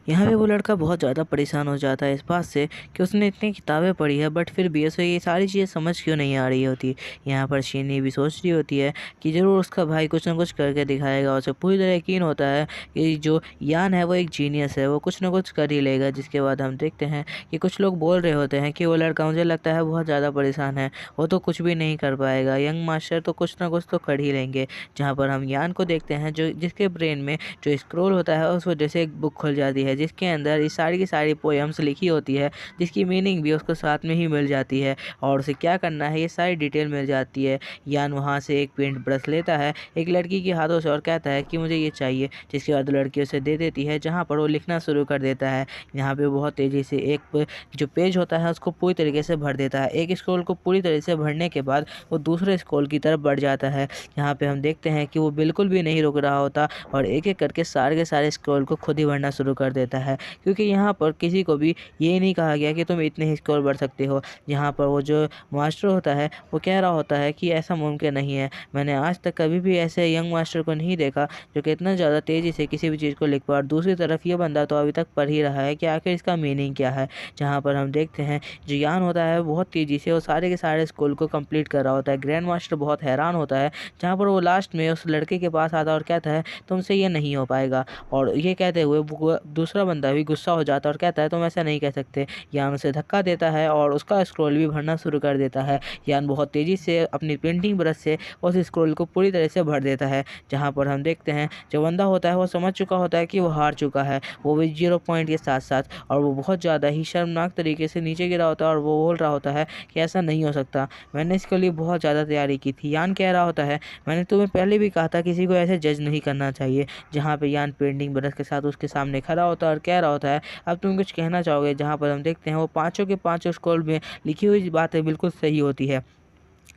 यहाँ पे वो लड़का बहुत ज़्यादा परेशान हो जाता है इस बात से कि उसने इतनी किताबें पढ़ी है बट फिर भी उसे ये सारी चीज़ें समझ क्यों नहीं आ रही होती। यहाँ पर शीनी भी सोच रही होती है कि ज़रूर उसका भाई कुछ ना कुछ करके दिखाएगा। उसे पूरी तरह यकीन होता है कि जो यान है वो एक जीनियस है, वो कुछ ना कुछ कर ही लेगा। जिसके बाद हम देखते हैं कि कुछ लोग बोल रहे होते हैं कि वो लड़का मुझे लगता है बहुत ज़्यादा परेशान है, वो तो कुछ भी नहीं कर पाएगा, यंग मास्टर तो कुछ ना कुछ तो कर ही लेंगे। जहाँ पर हम यान को देखते हैं जो जिसके ब्रेन में जो स्क्रॉल होता है उस वजह से एक बुक खुल जाती है जिसके अंदर ये सारी की सारी पोएम्स लिखी होती है, जिसकी मीनिंग भी उसको साथ में ही मिल जाती है और उसे क्या करना है ये सारी डिटेल मिल जाती है। यान वहाँ से एक पेंट ब्रश लेता है एक लड़की के हाथों से और कहता है कि मुझे ये चाहिए, जिसके बाद लड़की उसे दे देती है जहाँ पर वो लिखना शुरू कर देता है। यहाँ पे बहुत तेज़ी से एक जो पेज होता है उसको पूरी तरीके से भर देता है। एक स्क्रॉल को पूरी तरह से भरने के बाद वो दूसरे स्क्रॉल की तरफ बढ़ जाता है। यहाँ पे हम देखते हैं कि वो बिल्कुल भी नहीं रुक रहा होता और एक एक करके सारे के सारे स्क्रॉल को खुद ही भरना शुरू कर देता है, क्योंकि यहाँ पर किसी को भी ये नहीं कहा गया कि तुम इतने ही स्क्रॉल भर सकते हो। यहाँ पर वो जो मास्टर होता है वो कह रहा होता है कि ऐसा मुमकिन नहीं है, मैंने आज तक कभी भी ऐसे यंग मास्टर को नहीं देखा जो कि इतना ज़्यादा तेज़ी से किसी भी चीज़ को लिख पाए। और दूसरी तरफ ये बंदा तो अभी तक पढ़ ही रहा है कि आखिर इसका मीनिंग क्या है। जहाँ पर हम देखते हैं जो यान होता है बहुत तेज़ी से वो सारे के सारे स्कूल को कंप्लीट कर रहा होता है। ग्रैंड मास्टर बहुत हैरान होता है, जहाँ पर वो लास्ट में उस लड़के के पास आता है और कहता है तुमसे ये नहीं हो पाएगा। और ये कहते हुए वो दूसरा बंदा भी गुस्सा हो जाता है और कहता है तुम ऐसा नहीं कह सकते। यान उसे धक्का देता है और उसका स्क्रॉल भी भरना शुरू कर देता है। यान बहुत तेज़ी से अपनी पेंटिंग ब्रश से उस स्क्रॉल को पूरी तरह से भर देता है। जहाँ पर हम देखते हैं जो बंदा होता है वो समझ चुका होता है कि वो हार चुका है, वो भी 0 पॉइंट के साथ साथ, और वो बहुत ज़्यादा ही शर्मनाक तरीके से नीचे गिरा होता है और वो बोल रहा होता है कि ऐसा नहीं हो सकता, मैंने इसके लिए बहुत ज़्यादा तैयारी की थी। यान कह रहा होता है मैंने तुम्हें पहले भी कहा था किसी को ऐसे जज नहीं करना चाहिए। जहाँ पे यान पेंटिंग ब्रश के साथ उसके सामने खड़ा होता है और कह रहा होता है अब तुम कुछ कहना चाहोगे। जहाँ पर हम देखते हैं वो पाँचों के पाँचों स्क्रॉल में लिखी हुई बातें बिल्कुल सही होती है,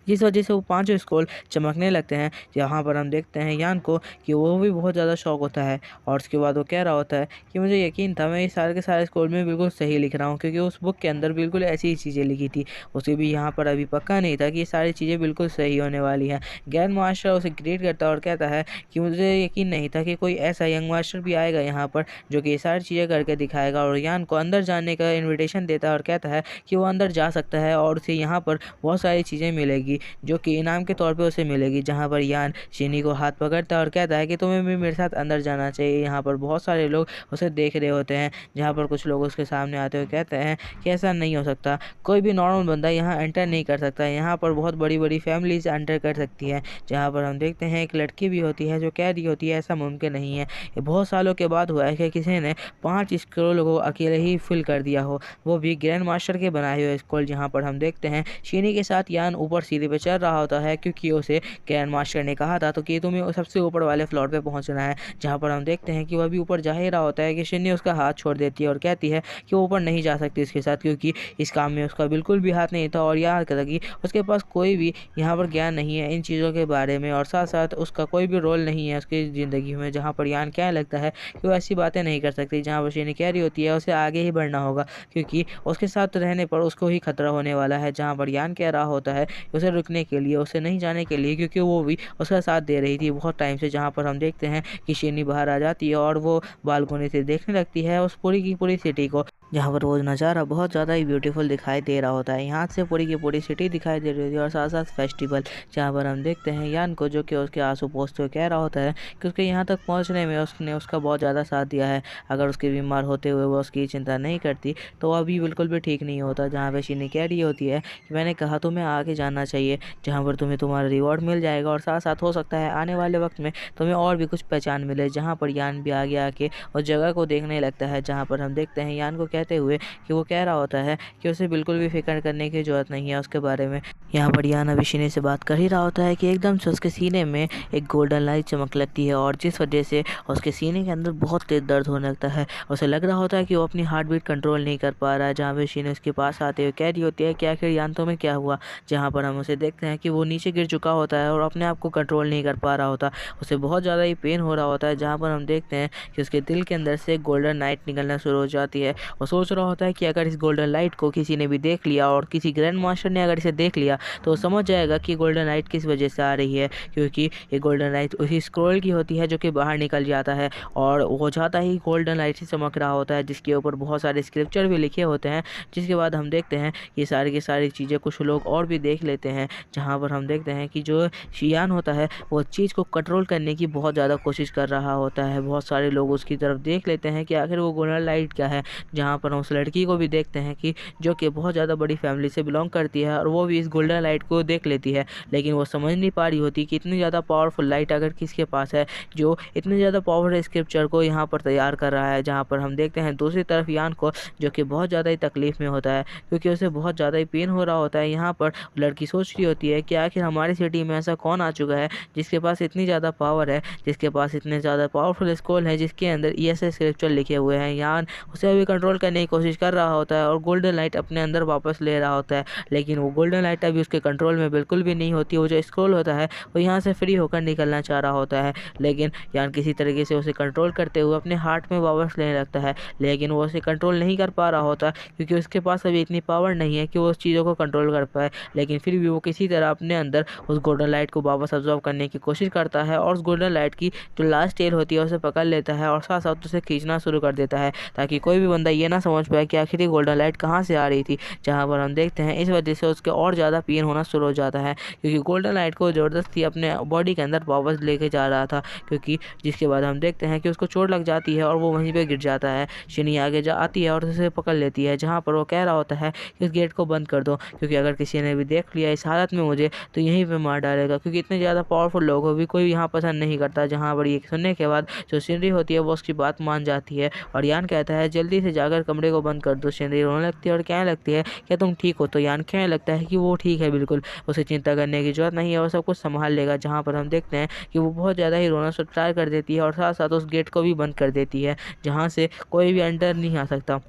जिस वजह से वो पाँचों स्क्रॉल चमकने लगते हैं। यहाँ पर हम देखते हैं यान को कि वो भी बहुत ज़्यादा शौक होता है और उसके बाद वो कह रहा होता है कि मुझे यकीन था मैं ये सारे के सारे स्क्रॉल में बिल्कुल सही लिख रहा हूँ, क्योंकि उस बुक के अंदर बिल्कुल ऐसी ही चीज़ें लिखी थी। उसे भी यहाँ पर अभी पक्का नहीं था कि ये सारी चीज़ें बिल्कुल सही होने वाली हैं। ग्रैंड मास्टर उसे ग्रेड करता है और कहता है कि मुझे यकीन नहीं था कि कोई ऐसा यंग मास्टर भी आएगा यहाँ पर जो कि ये सारी चीज़ें करके दिखाएगा। और यान को अंदर जाने का इन्विटेशन देता है और कहता है कि वो अंदर जा सकता है और उसे यहाँ पर बहुत सारी चीज़ें मिलेगी जो कि इनाम के तौर पे उसे मिलेगी। जहाँ पर यान शीनी को हाथ पकड़ता है और कहता है कि तुम्हें भी मेरे साथ अंदर जाना चाहिए। यहाँ पर बहुत सारे लोग उसे देख रहे होते हैं, जहाँ पर कुछ लोग उसके सामने आते हुए कहते हैं कि ऐसा नहीं हो सकता, कोई भी नॉर्मल बंदा यहाँ एंटर नहीं कर सकता, यहाँ पर बहुत बड़ी बड़ी फैमिलीज एंटर कर सकती हैं। जहाँ पर हम देखते हैं एक लड़की भी होती है जो कह रही होती है ऐसा मुमकिन नहीं है। ये बहुत सालों के बाद हुआ है कि किसी ने 5 स्क्रॉल को अकेले ही फिल कर दिया हो, वो भी ग्रैंड मास्टर के बनाए हुए स्क्रॉल। जहाँ पर हम देखते हैं शीनी के साथ यान ऊपर सीढ़ी पे चढ़ रहा होता है, क्योंकि उसे ग्रैंड मास्टर ने कहा था तो कि तुम्हें सबसे ऊपर वाले फ्लोर पे पहुंचना है। जहाँ पर हम देखते हैं कि वह भी ऊपर जा ही रहा होता है कि शीनी उसका हाथ छोड़ देती है और कहती है कि वो ऊपर नहीं जा सकती इसके साथ, क्योंकि इस काम में उसका बिल्कुल भी हाथ नहीं था और याद करा कि उसके पास कोई भी यहाँ पर ज्ञान नहीं है इन चीज़ों के बारे में, और साथ साथ उसका कोई भी रोल नहीं है उसकी ज़िंदगी में। जहाँ पर यान क्या लगता है कि वो ऐसी बातें नहीं कर सकती। जहाँ पर शीनी कह रही होती है उसे आगे ही बढ़ना होगा, क्योंकि उसके साथ रहने पर उसको ही खतरा होने वाला है। जहाँ पर यान कह रहा होता है उसे रुकने के लिए, उसे नहीं जाने के लिए, क्योंकि वो भी उसका साथ दे रही थी बहुत टाइम से। जहाँ पर हम देखते हैं कि शीनी बाहर आ जाती है और वो बालकोनी से देखने लगती है उस पूरी की पूरी सिटी को, जहाँ पर वो नज़ारा बहुत ज़्यादा ही ब्यूटीफुल दिखाई दे रहा होता है। यहाँ से पूरी की पूरी सिटी दिखाई दे रही होती है और साथ साथ फेस्टिवल। जहाँ पर हम देखते हैं यान को जो कि उसके आंसू पोंछते हुए कह रहा होता है कि उसके यहाँ तक पहुँचने में उसने उसका बहुत ज़्यादा साथ दिया है। अगर उसके बीमार होते हुए वो उसकी चिंता नहीं करती तो वह अभी बिल्कुल भी ठीक नहीं होता। जहाँ पर शीनी कह रही होती है कि मैंने कहा तुम्हें आगे जाना चाहिए, जहाँ पर तुम्हें तुम्हारा रिवॉर्ड मिल जाएगा और साथ साथ हो सकता है आने वाले वक्त में तुम्हें और भी कुछ पहचान मिले। जहाँ पर यान भी आगे आके उस जगह को देखने लगता है। जहाँ पर हम देखते हैं यान को कहते हुए कि वो कह रहा होता है कि उसे बिल्कुल भी फिक्र करने की ज़रूरत नहीं है उसके बारे में। यहाँ पर यान अभी शीनी से बात कर ही रहा होता है कि एकदम से उसके सीने में एक गोल्डन लाइट चमक लगती है और जिस वजह से उसके सीने के अंदर बहुत तेज दर्द होने लगता है। उसे लग रहा होता है कि वो अपनी हार्ट बीट कंट्रोल नहीं कर पा रहा है। जहाँ पर शीनी उसके पास आते हुए कह रही होती है कि आखिर यान तुम्हें क्या हुआ। जहाँ पर हम उसे देखते हैं कि वो नीचे गिर चुका होता है और अपने आप को कंट्रोल नहीं कर पा रहा होता, उसे बहुत ज़्यादा ही पेन हो रहा होता है। जहाँ पर हम देखते हैं कि उसके दिल के अंदर से गोल्डन लाइट निकलना शुरू हो जाती है। सोच रहा होता है कि अगर इस गोल्डन लाइट को किसी ने भी देख लिया और किसी ग्रैंड मास्टर ने अगर इसे देख लिया तो वो समझ जाएगा कि गोल्डन लाइट किस वजह से आ रही है, क्योंकि ये गोल्डन लाइट उसी स्क्रोल की होती है जो कि बाहर निकल जाता है और वो जाता ही गोल्डन लाइट से चमक रहा होता है, जिसके ऊपर बहुत सारे स्क्रिप्चर भी लिखे होते हैं। जिसके बाद हम देखते हैं ये सारी की सारी चीज़ें कुछ लोग और भी देख लेते हैं, जहाँ पर हम देखते हैं कि जो शियान होता है वो चीज़ को कंट्रोल करने की बहुत ज़्यादा कोशिश कर रहा होता है। बहुत सारे लोग उसकी तरफ देख लेते हैं कि आखिर वो गोल्डन लाइट क्या है, जहाँ पर हम उस लड़की को भी देखते हैं कि जो कि बहुत ज़्यादा बड़ी फैमिली से बिलोंग करती है और वो भी इस गोल्डन लाइट को देख लेती है, लेकिन वो समझ नहीं पा रही होती कि इतनी ज़्यादा पावरफुल लाइट अगर किसके पास है जो इतने ज़्यादा पावरफुल स्क्रिप्चर को यहाँ पर तैयार कर रहा है। जहाँ पर हम देखते हैं दूसरी तरफ यान को, जो कि बहुत ज़्यादा ही तकलीफ़ में होता है क्योंकि उसे बहुत ज़्यादा ही पेन हो रहा होता है। यहाँ पर लड़की सोच रही होती है कि आखिर हमारी सिटी में ऐसा कौन आ चुका है जिसके पास इतनी ज़्यादा पावर है, जिसके पास इतने ज़्यादा पावरफुल स्क्रोल है जिसके अंदर ऐसे स्क्रिप्चर लिखे हुए हैं। यान उसे अभी कंट्रोल करने की कोशिश कर रहा होता है और गोल्डन लाइट अपने अंदर वापस ले रहा होता है, लेकिन वो गोल्डन लाइट अभी उसके कंट्रोल में बिल्कुल भी नहीं होती। वो जो स्क्रोल होता है वो यहाँ से फ्री होकर निकलना चाह रहा होता है, लेकिन यान किसी तरीके से उसे कंट्रोल करते हुए अपने हार्ट में वापस लेने लगता है, लेकिन वो उसे कंट्रोल नहीं कर पा रहा होता क्योंकि उसके पास अभी इतनी पावर नहीं है कि वो उस चीज़ों को कंट्रोल कर पाए। लेकिन फिर भी वो किसी तरह अपने अंदर उस गोल्डन लाइट को वापस अब्जॉर्व करने की कोशिश करता है और उस गोल्डन लाइट की जो लास्ट टेल होती है उसे पकड़ लेता है और साथ साथ उसे खींचना शुरू कर देता है, ताकि कोई भी बंदा ये ना समझ पाए कि आखिर ये गोल्डन लाइट कहाँ से आ रही थी। जहाँ पर हम देखते हैं इस वजह से उसके और ज़्यादा पेन होना शुरू हो जाता है, क्योंकि गोल्डन लाइट को ज़बरदस्ती अपने बॉडी के अंदर वापस लेके जा रहा था। क्योंकि जिसके बाद हम देखते हैं कि उसको चोट लग जाती है और वो वहीं पे गिर जाता है। शिनी आगे जा आती है और उसे पकड़ लेती है, जहाँ पर वो कह रहा होता है कि इस गेट को बंद कर दो, क्योंकि अगर किसी ने भी देख लिया इस हालत में मुझे तो यहीं पे मार डालेगा, क्योंकि इतने ज़्यादा पावरफुल लोग को भी कोई यहाँ पसंद नहीं करता। जहाँ पर ये सुनने के बाद जो शिनरी होती है वो उसकी बात मान जाती है और यान कहता है जल्दी से जाकर कमरे को बंद कर दो। शिनरी रोने लगती है और कहने लगती है क्या तुम ठीक हो? तो यान कहने लगता है कि वो ठीक है, बिल्कुल उसे चिंता करने की जरूरत नहीं है, वो सब कुछ संभाल लेगा। जहाँ पर हम देखते हैं कि वो बहुत ज़्यादा ही रोना स्टार्ट कर देती है और साथ साथ उस गेट को भी बंद कर देती है, जहाँ से कोई भी अंदर नहीं आ सकता।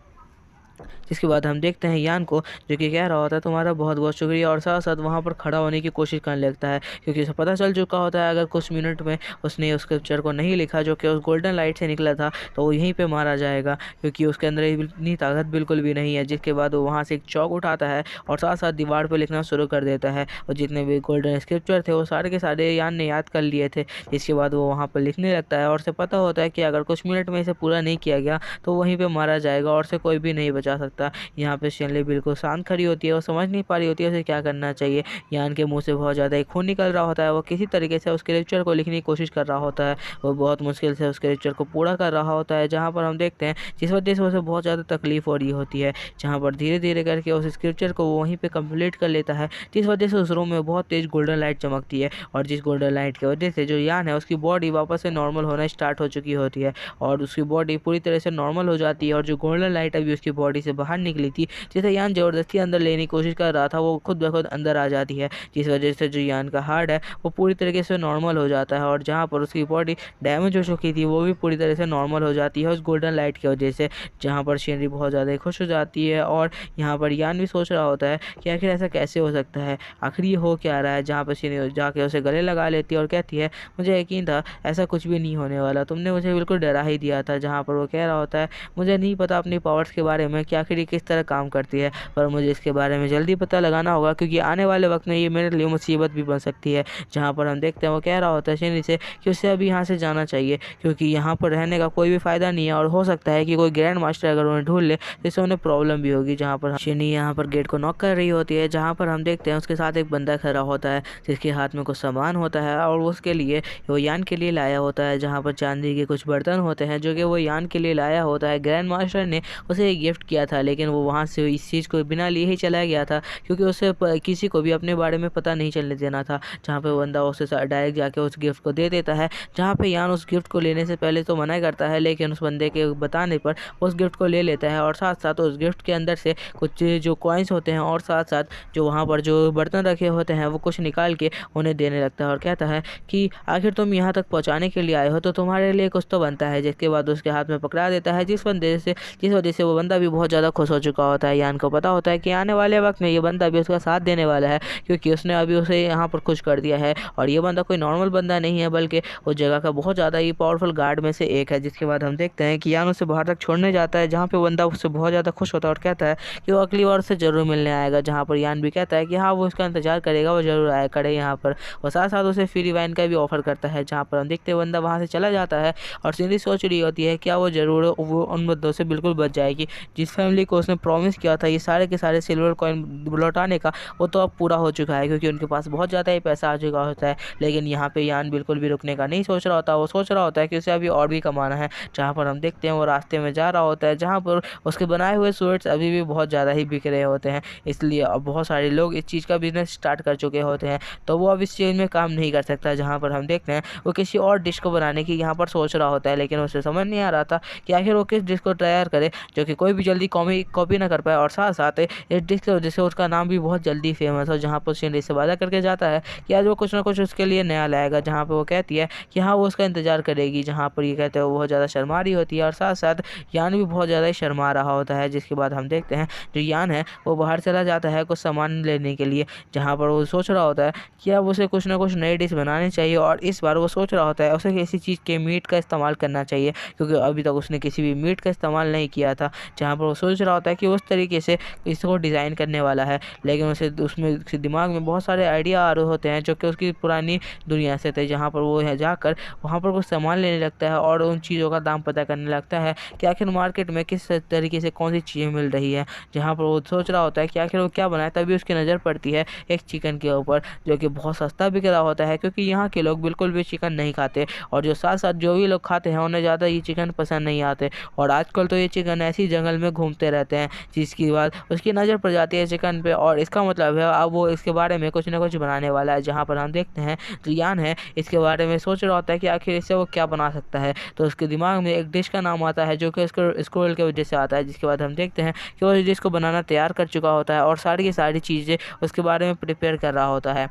जिसके बाद हम देखते हैं यान को, जो कि कह रहा होता है तुम्हारा बहुत बहुत शुक्रिया, और साथ साथ वहाँ पर खड़ा होने की कोशिश करने लगता है, क्योंकि उसे पता चल चुका होता है अगर कुछ मिनट में उसने उस स्क्रिप्चर को नहीं लिखा जो कि उस गोल्डन लाइट से निकला था तो वो यहीं पे मारा जाएगा, क्योंकि उसके अंदर इतनी ताकत बिल्कुल भी नहीं है। जिसके बाद वो वहाँ से एक चौक उठाता है और साथ साथ दीवार पर लिखना शुरू कर देता है, और जितने भी गोल्डन स्क्रिप्चर थे वो सारे के सारे यान ने याद कर लिए थे। जिसके बाद वो वहाँ पर लिखने लगता है और उसे पता होता है कि अगर कुछ मिनट में इसे पूरा नहीं किया गया तो वहीं पर मारा जाएगा और उसे कोई भी नहीं बचा सकता। यहाँ पे शेनली बिल्कुल शांत खड़ी होती है, वो समझ नहीं पा रही होती है उसे क्या करना चाहिए। यान के मुंह से बहुत ज़्यादा एक खून निकल रहा होता है, वो किसी तरीके से उस स्क्रिप्चर को लिखने की कोशिश कर रहा होता है, वो बहुत मुश्किल से उस स्क्रिप्चर को पूरा कर रहा होता है। जहाँ पर हम देखते हैं जिस वजह से उसे बहुत ज़्यादा तकलीफ हो रही होती है, जहाँ पर धीरे धीरे करके उस स्क्रिप्चर को वो वहीं पर कंप्लीट कर लेता है, जिस वजह से उस रूम में बहुत तेज़ गोल्डन लाइट चमकती है, और जिस गोल्डन लाइट की वजह से जो यान है उसकी बॉडी वापस से नॉर्मल होना स्टार्ट हो चुकी होती है और उसकी बॉडी पूरी तरह से नॉर्मल हो जाती है। और जो गोल्डन लाइट अभी उसकी बॉडी से बाहर निकली थी, जिसे यान ज़बरदस्ती अंदर लेने की कोशिश कर रहा था, वो खुद ब खुद अंदर आ जाती है, जिस वजह से जो यान का हार्ट है वो पूरी तरीके से नॉर्मल हो जाता है, और जहाँ पर उसकी बॉडी डैमेज हो चुकी थी वो भी पूरी तरह से नॉर्मल हो जाती है उस गोल्डन लाइट की वजह से। जहाँ पर शेनरी बहुत ज़्यादा खुश हो जाती है और यहाँ पर यान भी सोच रहा होता है कि आखिर ऐसा कैसे हो सकता है, आखिर ये हो क्या रहा है। जहाँ पर शेनरी जाके उसे गले लगा लेती है और कहती है मुझे यकीन था ऐसा कुछ भी नहीं होने वाला, तुमने मुझे बिल्कुल डरा ही दिया था। जहाँ पर वो कह रहा होता है मुझे नहीं पता अपनी पावर्स के बारे में कि आखिर ये किस तरह काम करती है, पर मुझे इसके बारे में जल्दी पता लगाना होगा, क्योंकि आने वाले वक्त में ये मेरे लिए मुसीबत भी बन सकती है। जहाँ पर हम देखते हैं वो कह रहा होता है शेनरी से कि उसे अभी यहाँ से जाना चाहिए, क्योंकि यहाँ पर रहने का कोई भी फ़ायदा नहीं है, और हो सकता है कि कोई ग्रैंड मास्टर अगर उन्हें ढूंढ ले तो इससे उन्हें प्रॉब्लम भी होगी। जहाँ पर शेनरी यहाँ पर गेट को नॉक कर रही होती है, जहाँ पर हम देखते हैं उसके साथ एक बंदा खड़ा होता है जिसके हाथ में कुछ सामान होता है, और उसके लिए वो यान के लिए लाया होता है। जहाँ पर चांदी के कुछ बर्तन होते हैं जो कि वो यान के लिए लाया होता है। ग्रैंड मास्टर ने उसे एक गिफ्ट किया था, लेकिन वो वहाँ से इस चीज़ को बिना लिए ही चला गया था, क्योंकि उसे किसी को भी अपने बारे में पता नहीं चलने देना था। जहाँ पे बंदा उसे डायरेक्ट जाके उस गिफ्ट को दे देता है, जहाँ पे यान उस गिफ्ट को लेने से पहले तो मना करता है, लेकिन उस बंदे के बताने पर उस गिफ्ट को ले लेता है, और साथ साथ उस गिफ्ट के अंदर से कुछ जो कॉइन्स होते हैं और साथ साथ जो वहाँ पर जो बर्तन रखे होते हैं वो कुछ निकाल के उन्हें देने लगता है, और कहता है कि आखिर तुम यहाँ तक पहुँचाने के लिए आए हो तो तुम्हारे लिए कुछ तो बनता है। जिसके बाद उसके हाथ में पकड़ा देता है, जिस वजह से वो बंदा भी बहुत ज़्यादा ज़्यादा खुश हो चुका होता है। यान को पता होता है कि आने वाले वक्त में ये बंदा भी उसका साथ देने वाला है, क्योंकि उसने अभी उसे यहाँ पर खुश कर दिया है। और ये बंदा कोई नॉर्मल बंदा नहीं है, बल्कि उस जगह का बहुत ज़्यादा ही पावरफुल गार्ड में से एक है। जिसके बाद हम देखते हैं कि यान उसे बाहर तक छोड़ने जाता है, जहाँ पे बंदा उससे बहुत ज़्यादा खुश होता है और कहता है कि वो अगली बार उससे ज़रूर मिलने आएगा। जहाँ पर यान भी कहता है कि हाँ, वो उसका इंतजार करेगा, वो ज़रूर आया करे यहाँ पर। और साथ साथ उसे फ्री वाइन का भी ऑफर करता है, जहाँ पर हम देखते हैं बंदा वहाँ से चला जाता है। और सिंधी सोच रही होती है क्या वो ज़रूर वो उन मुद्दों से बिल्कुल बच जाएगी। जिस फैमिली को उसने प्रॉमिस किया था ये सारे के सारे सिल्वर कॉइन लौटाने का, वो तो अब पूरा हो चुका है, क्योंकि उनके पास बहुत ज़्यादा ही पैसा आ चुका होता है। लेकिन यहाँ पे यान बिल्कुल भी रुकने का नहीं सोच रहा होता। वो सोच रहा होता है कि उसे अभी और भी कमाना है। जहाँ पर हम देखते हैं वो रास्ते में जा रहा होता है, जहाँ पर उसके बनाए हुए स्वेट्स अभी भी बहुत ज़्यादा ही बिक रहे होते हैं। इसलिए अब बहुत सारे लोग इस चीज़ का बिजनेस स्टार्ट कर चुके होते हैं, तो वो अब इस चीज़ में काम नहीं कर सकता। जहाँ पर हम देखते हैं वो किसी और डिश को बनाने की यहाँ पर सोच रहा होता है, लेकिन उसे समझ नहीं आ रहा था कि आखिर वो किस डिश को तैयार करे जो कि कोई भी जल्दी कॉपी ना कर पाए, और साथ साथ इस डिश की वजह से उसका नाम भी बहुत जल्दी फेमस हो। जहाँ पर शिनरी से वादा करके जाता है कि आज वो कुछ ना कुछ उसके लिए नया लाएगा। जहाँ पर वो कहती है कि हाँ, वो उसका इंतजार करेगी। जहाँ पर ये कहते हैं वो बहुत ज़्यादा शर्मा रही होती है, और साथ साथ यान भी बहुत ज़्यादा ही शर्मा रहा होता है। जिसके बाद हम देखते हैं जो यान है वो बाहर चला जाता है कुछ सामान लेने के लिए, जहाँ पर वो सोच रहा होता है कि अब उसे कुछ ना कुछ नई डिश बनानी चाहिए। और इस बार वो सोच रहा होता है उसे किसी चीज़ के मीट का इस्तेमाल करना चाहिए, क्योंकि अभी तक उसने किसी भी मीट का इस्तेमाल नहीं किया था। जहाँ पर वो सोच रहा होता है कि उस तरीके से इसको डिज़ाइन करने वाला है, लेकिन उसे उसके दिमाग में बहुत सारे आइडिया आ रहे होते हैं जो कि उसकी पुरानी दुनिया से थे। जहाँ पर वो जाकर वहाँ पर कुछ सामान लेने लगता है और उन चीज़ों का दाम पता करने लगता है कि आखिर मार्केट में किस तरीके से कौन सी चीज़ें मिल रही है। जहाँ पर वो सोच रहा होता है कि आखिर वो क्या बनाए, तभी उसकी नज़र पड़ती है एक चिकन के ऊपर, जो कि बहुत सस्ता बिक रहा होता है, क्योंकि यहाँ के लोग बिल्कुल भी चिकन नहीं खाते। और जो साथ साथ जो भी लोग खाते हैं उन्हें ज़्यादा ये चिकन पसंद नहीं आते। और आजकल तो ये चिकन ऐसी जंगल में घूमते रहते हैं, जिसकी बाद उसकी नज़र पड़ जाती है चिकन पे, और इसका मतलब है अब वो इसके बारे में कुछ ना कुछ बनाने वाला है। जहाँ पर हम देखते हैं जो यान है इसके बारे में सोच रहा होता है कि आखिर इससे वो क्या बना सकता है। तो उसके दिमाग में एक डिश का नाम आता है जो कि उसको स्क्रोल के वजह से आता है। जिसके बाद हम देखते हैं कि वो इस डिश को बनाना तैयार कर चुका होता है और सारी की सारी चीज़ें उसके बारे में प्रिपेयर कर रहा होता है।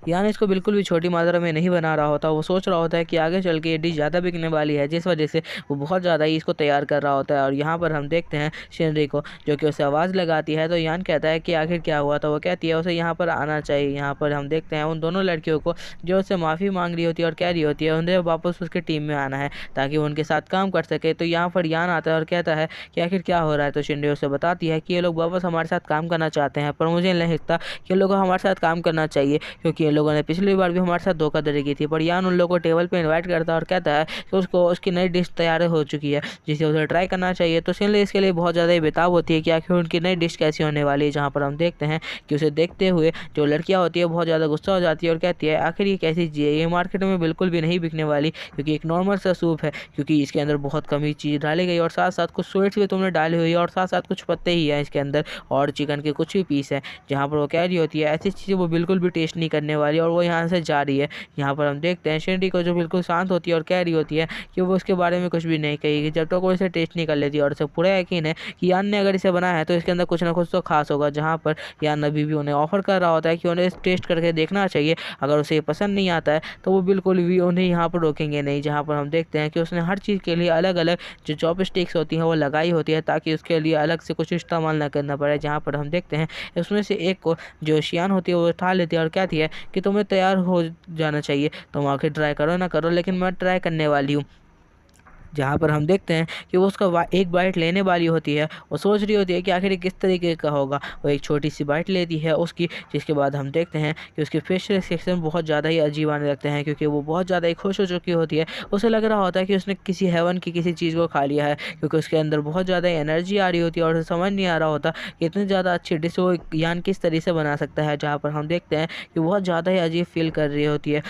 यानी इसको बिल्कुल भी छोटी मात्रा में नहीं बना रहा होता। वो सोच रहा होता है कि आगे चल के ये डिश ज़्यादा बिकने वाली है, जिस वजह से वो बहुत ज़्यादा ही इसको तैयार कर रहा होता है। और यहाँ पर हम देखते हैं शिनरी को, जो कि उसे आवाज़ लगाती है। तो यान कहता है कि आखिर क्या हुआ, तो वो कहती है उसे यहाँ पर आना चाहिए। यहाँ पर हम देखते हैं उन दोनों लड़कियों को जो उससे माफ़ी मांग रही होती है और कह रही होती है उन्हें वापस उसकी टीम में आना है, ताकि वो उनके साथ काम कर सके। तो यहाँ पर यान आता है और कहता है कि आखिर क्या हो रहा है। तो शिनरी उसे बताती है कि ये लोग वापस हमारे साथ काम करना चाहते हैं, पर मुझे नहीं लगता कि लोगों को हमारे साथ काम करना चाहिए, क्योंकि इन लोगों ने पिछली बार भी हमारे साथ धोखाधड़ी की थी। पर यान उन लोगों को टेबल पे इनवाइट करता है और कहता है कि उसको उसकी नई डिश तैयार हो चुकी है, जिसे उसे ट्राई करना चाहिए। तो शिनरी इसके लिए बहुत ज़्यादा बेताब होती है कि आखिर उनकी नई डिश कैसी होने वाली है। जहाँ पर हम देखते हैं कि उसे देखते हुए जो लड़कियाँ होती है बहुत ज़्यादा गुस्सा हो जाती है और कहती है आखिर ये कैसी चीज़ है, ये मार्केट में बिल्कुल भी नहीं बिकने वाली, क्योंकि एक नॉर्मल सा सूप है, क्योंकि इसके अंदर बहुत कमी चीज़ डाली गई और साथ साथ कुछ स्वीट्स भी तुमने डाली हुई है और साथ साथ कुछ पत्ते ही हैं इसके अंदर और चिकन के कुछ भी पीस हैं। जहाँ पर वो कह रही होती है ऐसी चीज़ें वो बिल्कुल भी टेस्ट नहीं करने वाली, और वो यहाँ से जा रही है। यहाँ पर हम देखते हैं शिनरी को जो बिल्कुल शांत होती है और कह रही होती है कि वो उसके बारे में कुछ भी नहीं कहेगी जब तक वो इसे टेस्ट नहीं कर लेती। और उसे पूरा यकीन है कि यान ने अगर इसे बनाया है तो इसके अंदर कुछ ना कुछ तो खास होगा। जहाँ पर यान अभी भी उन्हें ऑफर कर रहा होता है कि उन्हें टेस्ट करके देखना चाहिए, अगर उसे ये पसंद नहीं आता है तो वो बिल्कुल भी उन्हें यहाँ पर रोकेंगे नहीं। जहाँ पर हम देखते हैं कि उसने हर चीज़ के लिए अलग अलग जो चॉपस्टिक्स होती हैं वो लगाई होती है, ताकि उसके लिए अलग से कुछ इस्तेमाल ना करना पड़े। जहाँ पर हम देखते हैं उसमें से एक को जो शियान होती है वो उठा लेती है और कहती है कि तुम्हें तैयार हो जाना चाहिए, तुम आखिर ट्राई करो ना करो, लेकिन मैं ट्राई करने वाली हूँ। जहाँ पर हम देखते हैं कि वो उसका एक बाइट लेने वाली होती है। वो सोच रही होती है कि आखिर ये किस तरीके का होगा। वो एक छोटी सी बाइट लेती है उसकी, जिसके बाद हम देखते हैं कि उसके फेशियल एक्सप्रेशन बहुत ज़्यादा ही अजीब आने लगते हैं, क्योंकि वो बहुत ज़्यादा ही खुश हो चुकी होती है। उसे लग रहा होता है कि उसने किसी हेवन की किसी चीज़ को खा लिया है, क्योंकि उसके अंदर बहुत ज़्यादा एनर्जी आ रही होती है और उसे समझ नहीं आ रहा होता कि इतनी ज़्यादा अच्छी डिश वो यान किस तरीके से बना सकता है। जहाँ पर हम देखते हैं कि बहुत ज़्यादा ही अजीब फील कर रही होती है,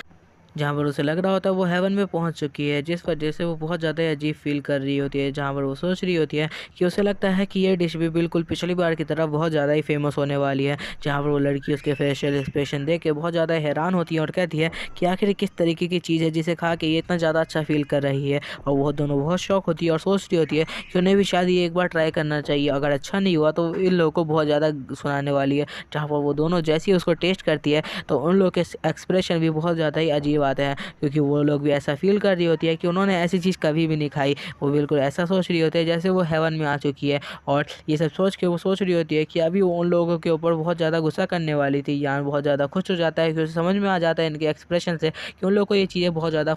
जहाँ पर उसे लग रहा होता है वो हेवन में पहुँच चुकी है, जिस वजह से वो बहुत ज़्यादा अजीब फील कर रही होती है। जहाँ पर वो सोच रही होती है कि उसे लगता है कि ये डिश भी बिल्कुल पिछली बार की तरह बहुत ज़्यादा ही फेमस होने वाली है। जहाँ पर वो लड़की उसके फेशियल एक्सप्रेशन देख के बहुत ज़्यादा हैरान होती है और कहती है कि आखिर किस तरीके की चीज़ है जिसे खा के ये इतना ज़्यादा अच्छा फील कर रही है। और वो दोनों बहुत शौक होती है और सोच रही होती है कि उन्हें भी शायद ये एक बार ट्राई करना चाहिए, अगर अच्छा नहीं हुआ तो इन लोगों को बहुत ज़्यादा सुनाने वाली है। जहाँ पर वो दोनों जैसे ही उसको टेस्ट करती है तो उन लोगों के एक्सप्रेशन भी बहुत ज़्यादा ही अजीब बात है, क्योंकि वो लोग भी ऐसा फील कर रही होती है कि उन्होंने ऐसी चीज़ कभी भी नहीं खाई। वो बिल्कुल ऐसा सोच रही होती है जैसे वो हेवन में आ चुकी है, और ये सब सोच के वो सोच रही होती है कि अभी वो उन लोगों के ऊपर बहुत ज़्यादा गुस्सा करने वाली थी। यान बहुत ज़्यादा खुश हो जाता है, क्योंकि उसे समझ में आ जाता है इनके एक्सप्रेशन से कि उन लोगों को ये चीज़ें बहुत ज़्यादा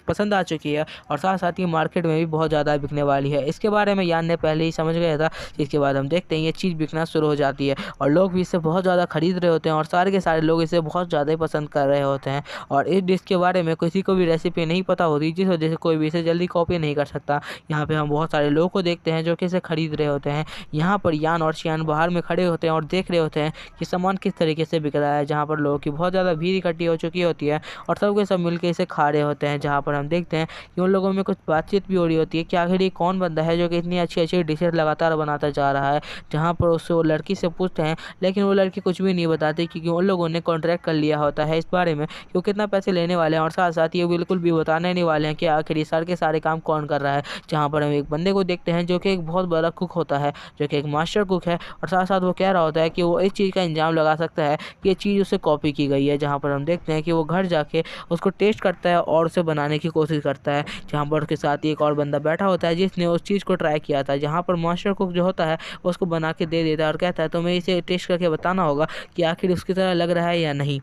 पसंद आ चुकी है, और साथ साथ ये मार्केट में भी बहुत ज़्यादा बिकने वाली है। इसके बारे में यान ने पहले ही समझ गया था। इसके बाद हम देखते हैं ये चीज़ बिकना शुरू हो जाती है, और लोग भी इसे बहुत ज़्यादा खरीद रहे होते हैं, और सारे के सारे लोग इसे बहुत ज़्यादा ही पसंद कर रहे होते हैं। और इस डिश के बारे में किसी को भी रेसिपी नहीं पता होती, जिस वजह से कोई भी इसे जल्दी कॉपी नहीं कर सकता। यहाँ पे हम बहुत सारे लोगों को देखते हैं जो कि इसे खरीद रहे होते हैं। यहाँ पर यान और शियान बाहर में खड़े होते हैं और देख रहे होते हैं कि सामान किस तरीके से बिक रहा है। जहाँ पर लोगों की बहुत ज़्यादा भीड़ इकट्ठी हो चुकी होती है, और सब के सब मिलकर इसे खा रहे होते हैं। जहाँ पर हम देखते हैं कि उन लोगों में कुछ बातचीत भी हो रही होती है कि आखिर ये कौन बंदा है जो कि इतनी अच्छी अच्छी डिशेज लगातार बनाता जा रहा है। जहाँ पर उससे वो लड़की से पूछते हैं, लेकिन वो लड़की कुछ भी नहीं बताती, क्योंकि उन लोगों ने कॉन्ट्रैक्ट कर लिया होता है इस बारे में कि वो कितना पैसे लेने वाले हैं, और साथ साथ ये बिल्कुल भी बताने नहीं वाले हैं कि आखिर ये सारे के सारे काम कौन कर रहा है। जहाँ पर हम एक बंदे को देखते हैं जो कि एक बहुत बड़ा कुक होता है, जो कि एक मास्टर कुक है, और साथ साथ वो कह रहा होता है कि वो इस चीज़ का इंजाम लगा सकता है कि ये चीज़ उससे कॉपी की गई है। जहाँ पर हम देखते हैं कि वो घर जाके उसको टेस्ट करता है और उसे बनाने की कोशिश करता है। जहाँ पर उसके साथ एक और बंदा बैठा होता है जिसने उस चीज़ को ट्राई किया था। जहाँ पर मास्टर कुक जो होता है उसको बना के दे देता है और कहता है तुम्हें इसे टेस्ट करके बताना होगा कि आखिर उसकी तरह लग रहा है या नहीं,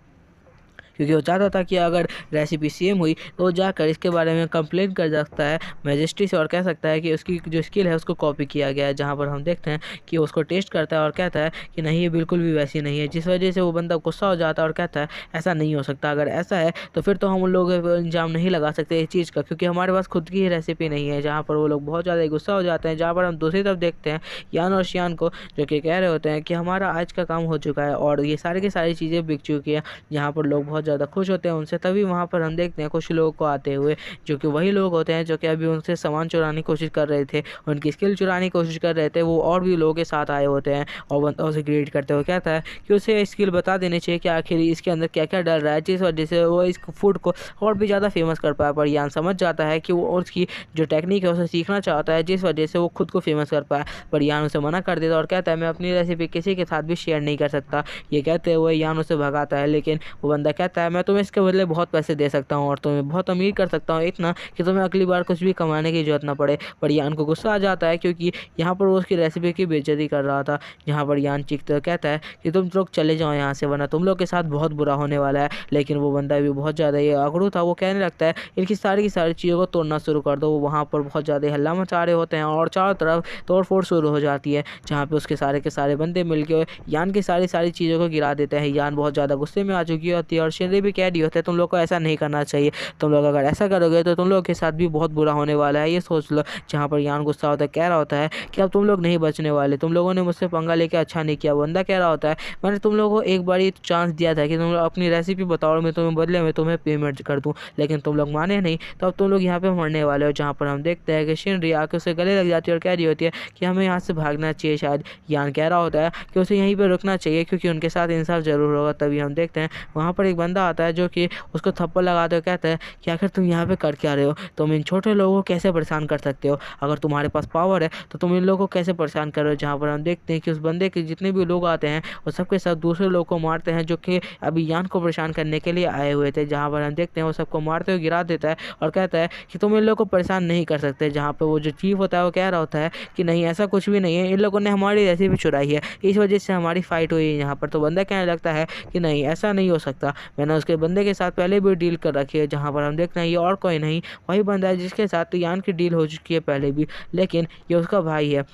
क्योंकि वो चाहता था कि अगर रेसिपी सेम हुई तो वो जाकर इसके बारे में कंप्लेन कर सकता है मैजिस्ट्री से, और कह सकता है कि उसकी जो स्किल है उसको कॉपी किया गया है। जहाँ पर हम देखते हैं कि उसको टेस्ट करता है और कहता है कि नहीं, ये बिल्कुल भी वैसी नहीं है, जिस वजह से वो बंदा गुस्सा हो जाता है और कहता है ऐसा नहीं हो सकता। अगर ऐसा है तो फिर तो हम उन लोगों पर इल्ज़ाम नहीं लगा सकते इस चीज़ का, क्योंकि हमारे पास खुद की ही रेसिपी नहीं है। जहाँ पर वो लोग बहुत ज़्यादा गुस्सा हो जाते हैं। जहाँ पर हम दूसरी तरफ देखते हैं यान और शियान को, जो कि कह रहे होते हैं कि हमारा आज का काम हो चुका है और ये सारी की सारी चीज़ें बिक चुकी हैं। यहाँ पर लोग बहुत ज़्यादा खुश होते हैं उनसे। तभी वहाँ पर हम देखते हैं कुछ लोगों को आते हुए, जो कि वही लोग होते हैं जो कि अभी उनसे सामान चुराने की कोशिश कर रहे थे, उनकी स्किल चुराने की कोशिश कर रहे थे। वो और भी लोगों के साथ आए होते हैं, और बंदा उसे ग्रीट करते हुए कहता है कि उसे स्किल बता देनी चाहिए कि आखिर इसके अंदर क्या क्या डल रहा है, जिस वजह से वो इस फूड को और भी ज़्यादा फेमस कर पाए। पर यान समझ जाता है कि वो उसकी जो टेक्निक है उसे सीखना चाहता है, जिस वजह से वो खुद को फेमस कर पाए। पर यान उसे मना कर देता और कहता है मैं अपनी रेसिपी किसी के साथ भी शेयर नहीं कर सकता। ये कहते हुए यान उसे भगाता है, लेकिन वो बंदा कहता है मैं तुम्हें इसके बदले बहुत पैसे दे सकता हूँ और तुम्हें बहुत अमीर कर सकता हूँ, इतना कि तुम्हें अगली बार कुछ भी कमाने की जरूरत ना पड़े। पर यान को गुस्सा आ जाता है, क्योंकि यहाँ पर वो उसकी रेसिपी की बेइज्जती कर रहा था। यहाँ पर यान चीखते हुए कहता है कि तुम लोग चले जाओ यहाँ से, वरना तुम लोग के साथ बहुत बुरा होने वाला है। लेकिन वो बंदा भी बहुत ज़्यादा ये अगड़ू था, वो कहने लगता है इनकी सारी की सारी चीज़ों को तोड़ना शुरू कर दो। वो वहाँ पर बहुत ज़्यादा हल्ला मचा रहे होते हैं और चारों तरफ तोड़ फोड़ शुरू हो जाती है, जहाँ पे उसके सारे के सारे बंदे मिलकर यान की सारी सारी चीज़ों को गिरा देते हैं। यान बहुत ज़्यादा गुस्से में आ चुकी होती है, और शिनरी भी कह रही होती है तुम लोग को ऐसा नहीं करना चाहिए, तुम लोग अगर ऐसा करोगे तो तुम लोग के साथ भी बहुत बुरा होने वाला है, ये सोच लो। जहाँ पर यान गुस्सा होता है, कह रहा होता है कि अब तुम लोग नहीं बचने वाले, तुम लोगों ने मुझसे पंगा लेके अच्छा नहीं किया। बंदा कह रहा होता है मैंने तुम लोगों को एक बार चांस दिया था कि तुम लोग अपनी रेसिपी बताओ और मैं तुम्हें बदले में तुम्हें पेमेंट कर दूँ, लेकिन तुम लोग माने नहीं, तो अब तुम लोग यहाँ पे मरने वाले हो। जहाँ पर हम देखते हैं कि शिनरी आके उसे गले लग जाती है और कह रही होती है कि हमें यहाँ से भागना चाहिए। शायद यान कह रहा होता है कि उसे यहीं पर रुकना चाहिए, क्योंकि उनके साथ इंसाफ जरूर होगा। तभी हम देखते हैं वहाँ पर एक बंदा आता है जो कि उसको थप्पड़ लगाते हुए कहता है कि आखिर तुम यहाँ पे कर क्या रहे हो, तुम इन छोटे लोगों को कैसे परेशान कर सकते हो, अगर तुम्हारे पास पावर है तो तुम इन लोगों को कैसे परेशान कर रहे हो। जहाँ पर हम देखते हैं कि उस बंदे के जितने भी लोग आते हैं वो सबके साथ दूसरे लोगों को मारते हैं जो कि अभी यान को परेशान करने के लिए आए हुए थे। जहाँ पर हम देखते हैं वो सबको मारते हुए गिरा देता है और कहता है कि तुम इन लोगों को परेशान नहीं कर सकते। जहाँ पर वो जो चीफ होता है वो कह रहा होता है कि नहीं, ऐसा कुछ भी नहीं है, इन लोगों ने हमारी रेसिपी चुराई है, इस वजह से हमारी फाइट हुई है यहाँ पर। तो बंदा कहने लगता है कि नहीं, ऐसा नहीं हो सकता, मैंने उसके बंदे के साथ पहले भी डील कर रखी है। जहाँ पर हम देखते हैं ये और कोई नहीं, वही बंदा है जिसके साथ यान की डील हो चुकी है पहले भी, लेकिन ये उसका भाई है।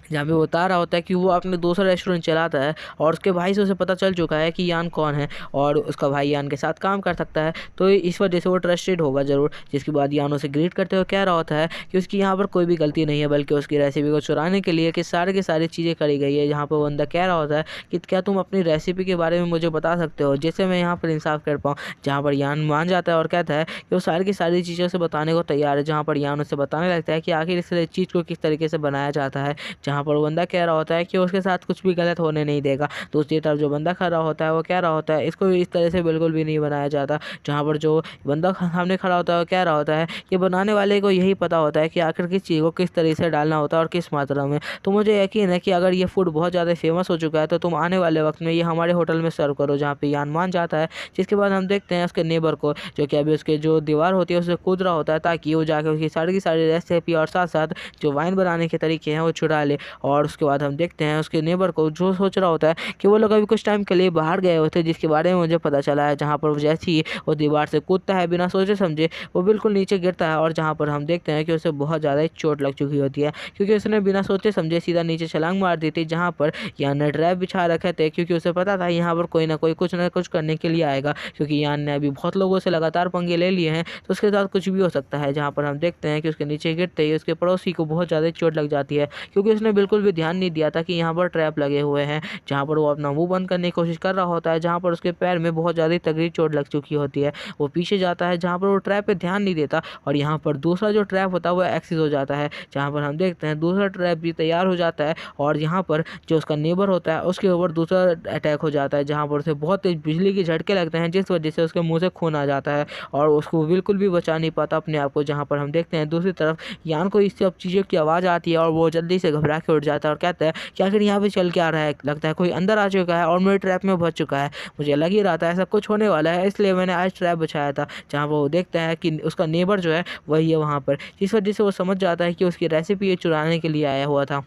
जहाँ पे वो बता रहा होता है कि वो अपने दूसरा रेस्टोरेंट चलाता है और उसके भाई से उसे पता चल चुका है कि यान कौन है और उसका भाई यान के साथ काम कर सकता है, तो इस वजह से वो ट्रस्टेड होगा ज़रूर। जिसके बाद यान उसे ग्रीट करते हुए कह रहा होता है कि उसकी यहाँ पर कोई भी गलती नहीं है, बल्कि उसकी रेसिपी को चुराने के लिए कि सारे की सारी चीज़ें करी गई है। जहाँ पर वो बंदा कह रहा होता है कि क्या तुम अपनी रेसिपी के बारे में मुझे बता सकते हो जिससे मैं यहाँ पर इंसाफ कर पाऊँ। जहाँ पर यान मान जाता है और कहता है कि वो सारी की सारी चीज़ें उसे बताने को तैयार है। जहाँ पर यान उसे बताने लगता है कि आखिर इस चीज़ को किस तरीके से बनाया जाता है। जहाँ जहाँ पर वो बंदा कह रहा होता है कि उसके साथ कुछ भी गलत होने नहीं देगा। दूसरी तरफ जो बंदा खड़ा होता है वो कह रहा होता है इसको इस तरह से बिल्कुल भी नहीं बनाया जाता। जहाँ पर जो बंदा सामने खड़ा होता है वो कह रहा होता है कि बनाने वाले को यही पता होता है कि आखिर किस चीज़ को किस तरह से डालना होता है और किस मात्रा में। तो मुझे यकीन है कि अगर ये फूड बहुत ज़्यादा फेमस हो चुका है तो तुम आने वाले वक्त में ये हमारे होटल में सर्व करो। जहाँ पे यान मान जाता है, जिसके बाद हम देखते हैं उसके नेबर को, जो कि अभी उसके जो दीवार होती है उससे कूद रहा होता है ताकि वो जाकर उसकी सारी की सारी रेसिपी और साथ साथ जो वाइन बनाने के तरीके हैं वो छुड़ा ले। और उसके बाद हम देखते हैं उसके नेबर को, जो सोच रहा होता है कि वो लोग अभी कुछ टाइम के लिए बाहर गए होते हैं, जिसके बारे में मुझे पता चला है। जहाँ पर वो जैसे ही वो दीवार से कूदता है बिना सोचे समझे, वो बिल्कुल नीचे गिरता है और जहाँ पर हम देखते हैं कि उसे बहुत ज़्यादा चोट लग चुकी होती है, क्योंकि उसने बिना सोचे समझे सीधा नीचे छलांग मार दी थी। जहाँ पर यान ने ट्रैप बिछा रखे थे, क्योंकि उसे पता था यहाँ पर कोई ना कोई कुछ ना कुछ करने के लिए आएगा, क्योंकि यान ने अभी बहुत लोगों से लगातार पंगे ले लिए हैं, तो उसके साथ कुछ भी हो सकता है। जहाँ पर हम देखते हैं कि उसके नीचे गिरते ही उसके पड़ोसी को बहुत ज़्यादा चोट लग जाती है, क्योंकि उसने बिल्कुल भी ध्यान नहीं दिया था कि यहाँ पर ट्रैप लगे हुए हैं। जहाँ पर वो अपना मुंह बंद करने की कोशिश कर रहा होता है, जहाँ पर उसके पैर में बहुत ज़्यादा तगड़ी चोट लग चुकी होती है। वो पीछे जाता है, जहाँ पर वो ट्रैप पे ध्यान नहीं देता, और यहाँ पर दूसरा जो ट्रैप होता है वो एक्सिस हो जाता है। जहाँ पर हम देखते हैं दूसरा ट्रैप भी तैयार हो जाता है, और यहाँ पर जो उसका नेबर होता है उसके ऊपर दूसरा अटैक हो जाता है, जहाँ पर उसे बहुत तेज बिजली के झटके लगते हैं, जिस वजह से उसके मुंह से खून आ जाता है और उसको बिल्कुल भी बचा नहीं पाता अपने आप को। जहाँ पर हम देखते हैं दूसरी तरफ यान को इस सब चीज़ों की आवाज़ आती है और वो जल्दी से घबरा के उठ जाता है और कहता है कि आखिर यहाँ पे चल के आ रहा है, लगता है कोई अंदर आ चुका है और मेरे ट्रैप में फंस चुका है। मुझे लग ही रहा था ऐसा कुछ होने वाला है, इसलिए मैंने आज ट्रैप बिछाया था। जहाँ वो देखता है कि उसका नेबर जो है वही है वहाँ पर, जिस वजह से वो समझ जाता है कि उसकी रेसिपी ये चुराने के लिए आया हुआ था।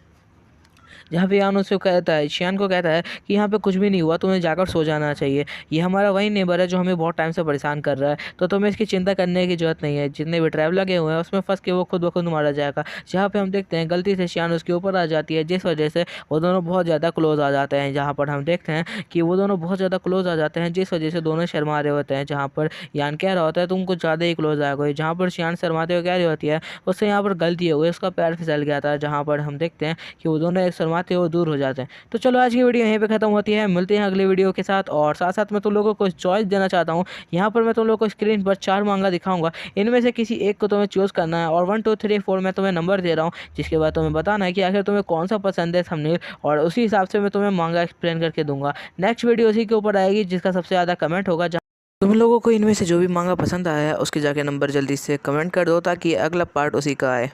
जहाँ पे यान उसको कहता है, शियान को कहता है कि यहाँ पे कुछ भी नहीं हुआ, तुम्हें जाकर सो जाना चाहिए। ये हमारा वही नेबर है जो हमें बहुत टाइम से परेशान कर रहा है, तो तुम्हें इसकी चिंता करने की जरूरत नहीं है। जितने भी ट्रैप लगे हुए हैं उसमें फंस के वो खुद ब खुद मारा जाएगा। जहाँ पे हम देखते हैं गलती से शियान उसके ऊपर आ जाती है, जिस वजह से वो दोनों बहुत ज़्यादा क्लोज आ जाते हैं। जहाँ पर हम देखते हैं कि वो दोनों बहुत ज़्यादा क्लोज आ जाते हैं, जिस वजह से दोनों शर्मा रहे होते हैं। जहाँ पर यान कह रहा होता है तुम कुछ ज़्यादा ही क्लोज आ गए, जहाँ पर शियान शर्माते हुए कह रही होती है उससे यहाँ पर गलती हो गई, उसका पैर फिसल गया था। जहाँ पर हम देखते हैं कि वो दोनों एक शर्माते हुए दूर हो जाते हैं। तो चलो आज की वीडियो यहीं पे खत्म होती है, मिलते हैं अगले वीडियो के साथ। और साथ साथ मैं तुम लोगों को चॉइस देना चाहता हूँ। यहाँ पर मैं तुम लोगों को स्क्रीन पर 4 मांगा दिखाऊंगा, इनमें से किसी एक को तुम्हें चूज़ करना है, और 1 2 3 4 मैं तुम्हें नंबर दे रहा हूँ, जिसके बाद तुम्हें बताना है कि आखिर तुम्हें कौन सा पसंद है थंबनेल, और उसी हिसाब से मैं तुम्हें मांगा एक्सप्लेन करके दूंगा। नेक्स्ट वीडियो उसी के ऊपर आएगी जिसका सबसे ज़्यादा कमेंट होगा। तुम लोगों को इनमें से जो भी मांगा पसंद आया है उसके जाके नंबर जल्दी से कमेंट कर दो, ताकि अगला पार्ट उसी का आए।